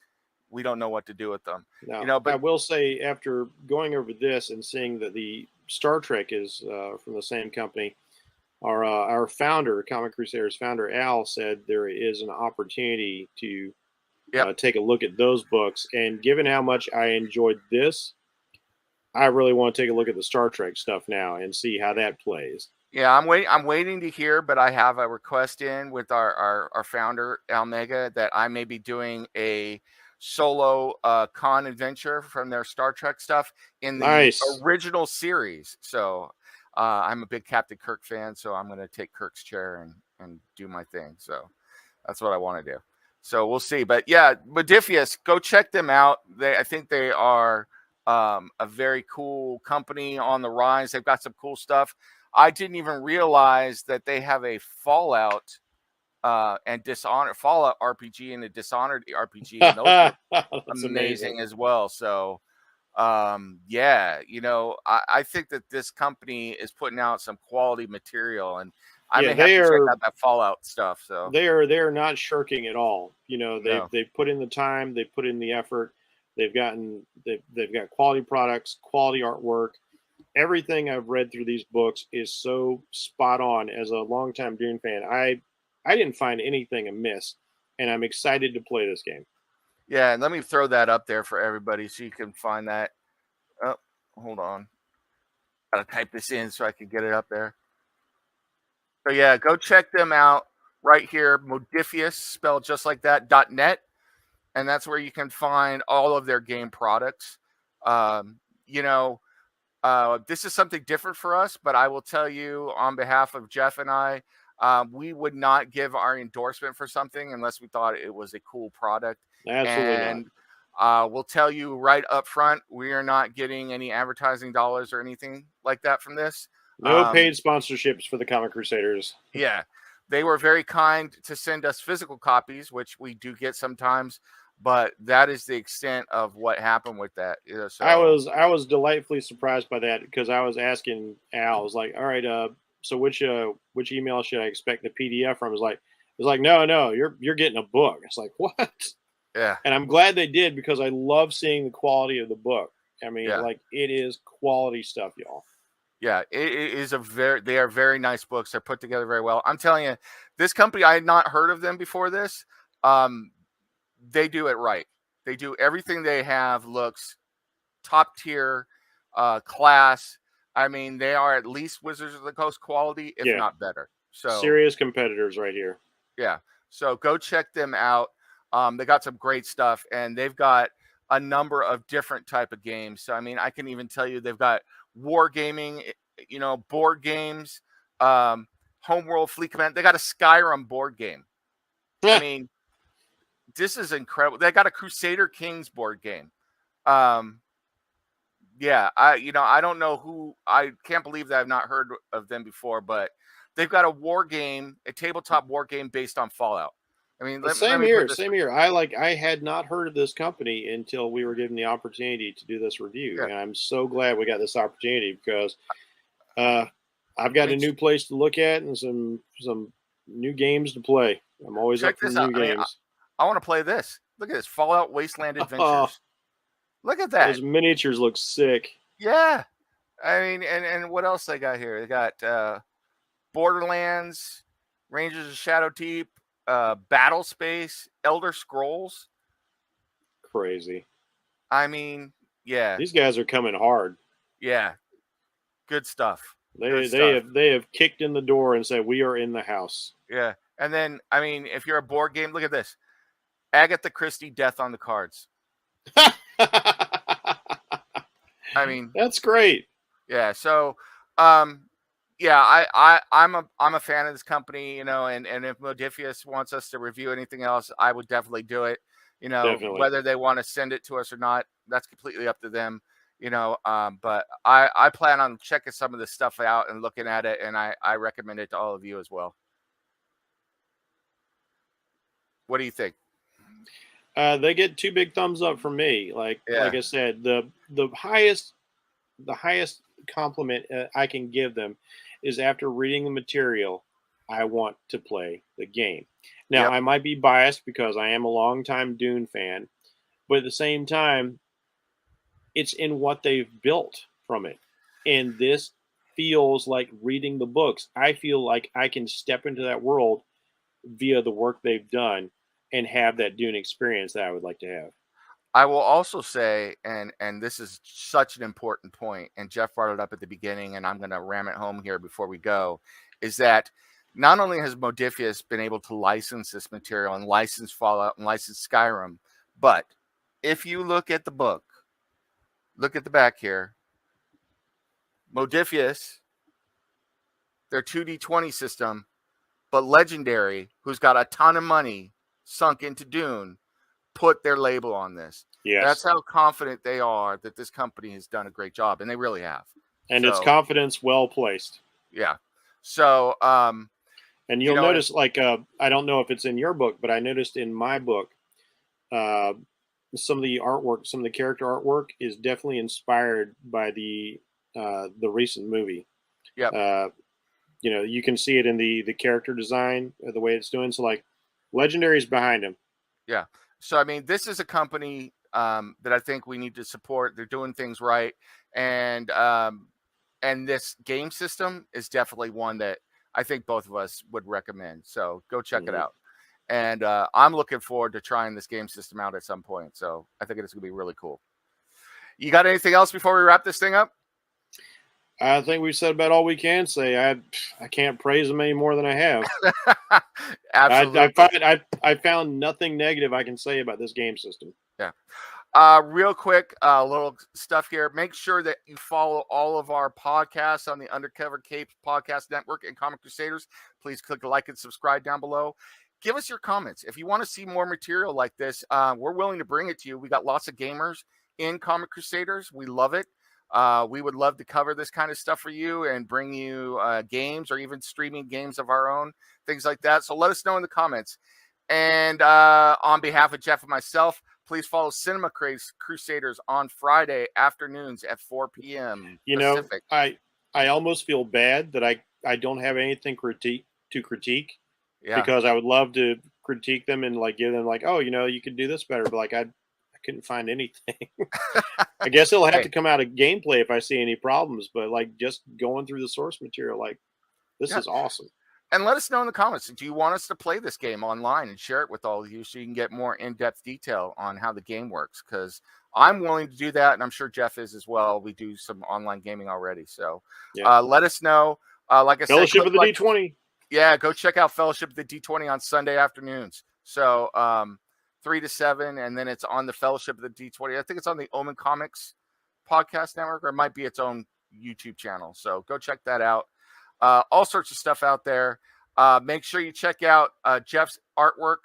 we don't know what to do with them.
No, but I will say, after going over this and seeing that the Star Trek is from the same company, our founder, Comic Crusaders founder Al, said there is an opportunity to take a look at those books. And given how much I enjoyed this, I really want to take a look at the Star Trek stuff now and see how that plays.
Yeah, I'm waiting to hear, but I have a request in with our founder, Al Mega, that I may be doing a solo con adventure from their Star Trek stuff in the
Nice.
original series. So I'm a big Captain Kirk fan, so I'm going to take Kirk's chair and do my thing. So that's what I want to do. So we'll see. But yeah, Modiphius, go check them out. I think they are a very cool company on the rise. They've got some cool stuff. I didn't even realize that they have a Fallout and Dishonored Fallout RPG and a Dishonored RPG, and those look
That's
amazing
amazing.
as well. So yeah, I think that this company is putting out some quality material, and I
Yeah,
may have
they
to check
are
out that Fallout stuff. So
they are not shirking at all.
no,
They've put in the time, they've put in the effort. They've got quality products, quality artwork. Everything I've read through these books is so spot on. As a longtime Dune fan, I didn't find anything amiss, and I'm excited to play this game.
yeah, and let me throw that up there for everybody so you can find that. Oh, hold on, gotta type this in so I can get it up there. So yeah, go check them out right here, Modiphius, spelled just like that, .net, and that's where you can find all of their game products. Um, you know, this is something different for us, but I will tell you on behalf of Jeff and I, we would not give our endorsement for something unless we thought it was a cool product.
Absolutely not.
And we'll tell you right up front, we are not getting any advertising dollars or anything like that from this.
No paid sponsorships for the Comic Crusaders.
Yeah, they were very kind to send us physical copies, which we do get sometimes, but that is the extent of what happened with that. So
I was delightfully surprised by that because I was asking Al, I was like, all right, so which email should I expect the PDF from? It's like, no, you're getting a book. It's like, what?
yeah,
And I'm glad they did because I love seeing the quality of the book. I mean,
yeah.
like it is quality stuff, y'all.
Yeah, it is they are very nice books. They're put together very well. I'm telling you, this company, I had not heard of them before this. They do it right. They do everything they have looks top tier, class. I mean, they are at least Wizards of the Coast quality, if
Yeah,
not better. So
serious competitors right here.
yeah, so go check them out. They got some great stuff, and they've got a number of different type of games. So I mean, I can even tell you they've got wargaming, board games, Homeworld Fleet Command. They got a Skyrim board game. I mean, this is incredible. They got a Crusader Kings board game. Yeah, I don't know who. I can't believe that I've not heard of them before, but they've got a war game, a tabletop war game based on Fallout. I mean, let me put this.
Same here. I had not heard of this company until we were given the opportunity to do this review,
Yeah.
and I'm so glad we got this opportunity because I've got a new place to look at and some new games to play. I'm always
Check
up for
this
new
out. I mean,
games.
I want to play this. Look at this Fallout Wasteland
Oh,
Adventures. Look at that.
those miniatures look sick.
Yeah. I mean, and what else they got here? They got Borderlands, Rangers of Shadow Deep, Battle Space, Elder Scrolls.
Crazy.
I mean, yeah.
These guys are coming hard.
Yeah. Good stuff.
They have kicked in the door and said we are in the house.
Yeah. And then, I mean, if you're a board game, look at this. Agatha Christie, Death on the Cards. I mean,
that's great.
Yeah. So, yeah, I'm a fan of this company, and if Modiphius wants us to review anything else, I would definitely do it.
Definitely.
Whether they want to send it to us or not, that's completely up to them. But I plan on checking some of this stuff out and looking at it, and I recommend it to all of you as well. What do you think?
They get 2 big thumbs up from me. Like I said, the highest compliment I can give them is after reading the material, I want to play the game. Now, I might be biased because I am a longtime Dune fan, but at the same time, it's in what they've built from it. And this feels like reading the books. I feel like I can step into that world via the work they've done and have that Dune experience that I would like to have.
I will also say, and this is such an important point, and Jeff brought it up at the beginning, and I'm going to ram it home here before we go, is that not only has Modiphius been able to license this material and license Fallout and license Skyrim, but if you look at the book, look at the back here, Modiphius, their 2D20 system, but Legendary, who's got a ton of money sunk into Dune, put their label on this.
Yes.
That's how confident they are that this company has done a great job, and they really have.
And it's confidence well placed.
Yeah. So,
and you'll notice, like, I don't know if it's in your book, but I noticed in my book, some of the artwork, some of the character artwork is definitely inspired by the recent movie.
Yeah.
You can see it in the character design, the way it's doing. So, like, Legendary is behind him.
Yeah. So, I mean, this is a company that I think we need to support. They're doing things right. And this game system is definitely one that I think both of us would recommend. So go check it out. And I'm looking forward to trying this game system out at some point. So I think it's going to be really cool. You got anything else before we wrap this thing up?
I think we've said about all we can say. I can't praise them any more than I have.
Absolutely.
I found nothing negative I can say about this game system.
Yeah. Real quick, little stuff here. Make sure that you follow all of our podcasts on the Undercover Capes Podcast Network and Comic Crusaders. Please click like and subscribe down below. Give us your comments. If you want to see more material like this, we're willing to bring it to you. We got lots of gamers in Comic Crusaders. We love it. We would love to cover this kind of stuff for you and bring you games or even streaming games of our own, things like that. So let us know in the comments. And on behalf of Jeff and myself, please follow Cinema Crusaders on Friday afternoons at 4 p.m. Pacific.
I almost feel bad that I don't have anything to critique. Yeah. Because I would love to critique them and like give them like, oh, you could do this better, but like I couldn't find anything. I guess it'll have to come out of gameplay if I see any problems, but like just going through the source material, like this is awesome.
And let us know in the comments, do you want us to play this game online and share it with all of you so you can get more in-depth detail on how the game works? Because I'm willing to do that, and I'm sure Jeff is as well. We do some online gaming already. So let us know. Like I said,
Fellowship of the D20.
Yeah, go check out Fellowship of the D20 on Sunday afternoons. So 3 to 7, and then it's on the Fellowship of the D20. I think it's on the Omen Comics Podcast Network, or it might be its own YouTube channel. So go check that out. All sorts of stuff out there. Make sure you check out Jeff's artwork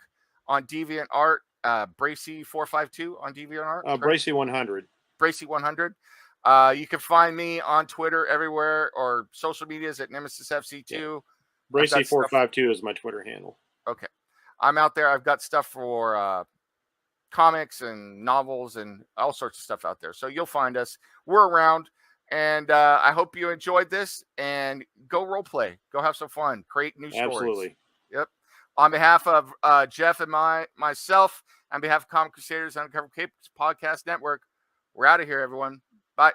on DeviantArt, Bracey 452 on DeviantArt.
Bracey 100.
Bracey 100. You can find me on Twitter everywhere or social medias at Nemesis FC2. Yeah.
Bracey 452 is my Twitter handle.
Okay. I'm out there. I've got stuff for comics and novels and all sorts of stuff out there. So you'll find us. We're around. And I hope you enjoyed this, and go role play. Go have some fun. Create new stories.
Absolutely.
Yep. On behalf of Jeff and myself, on behalf of Comic Crusaders and Undercover Capes Podcast Network, we're out of here, everyone. Bye.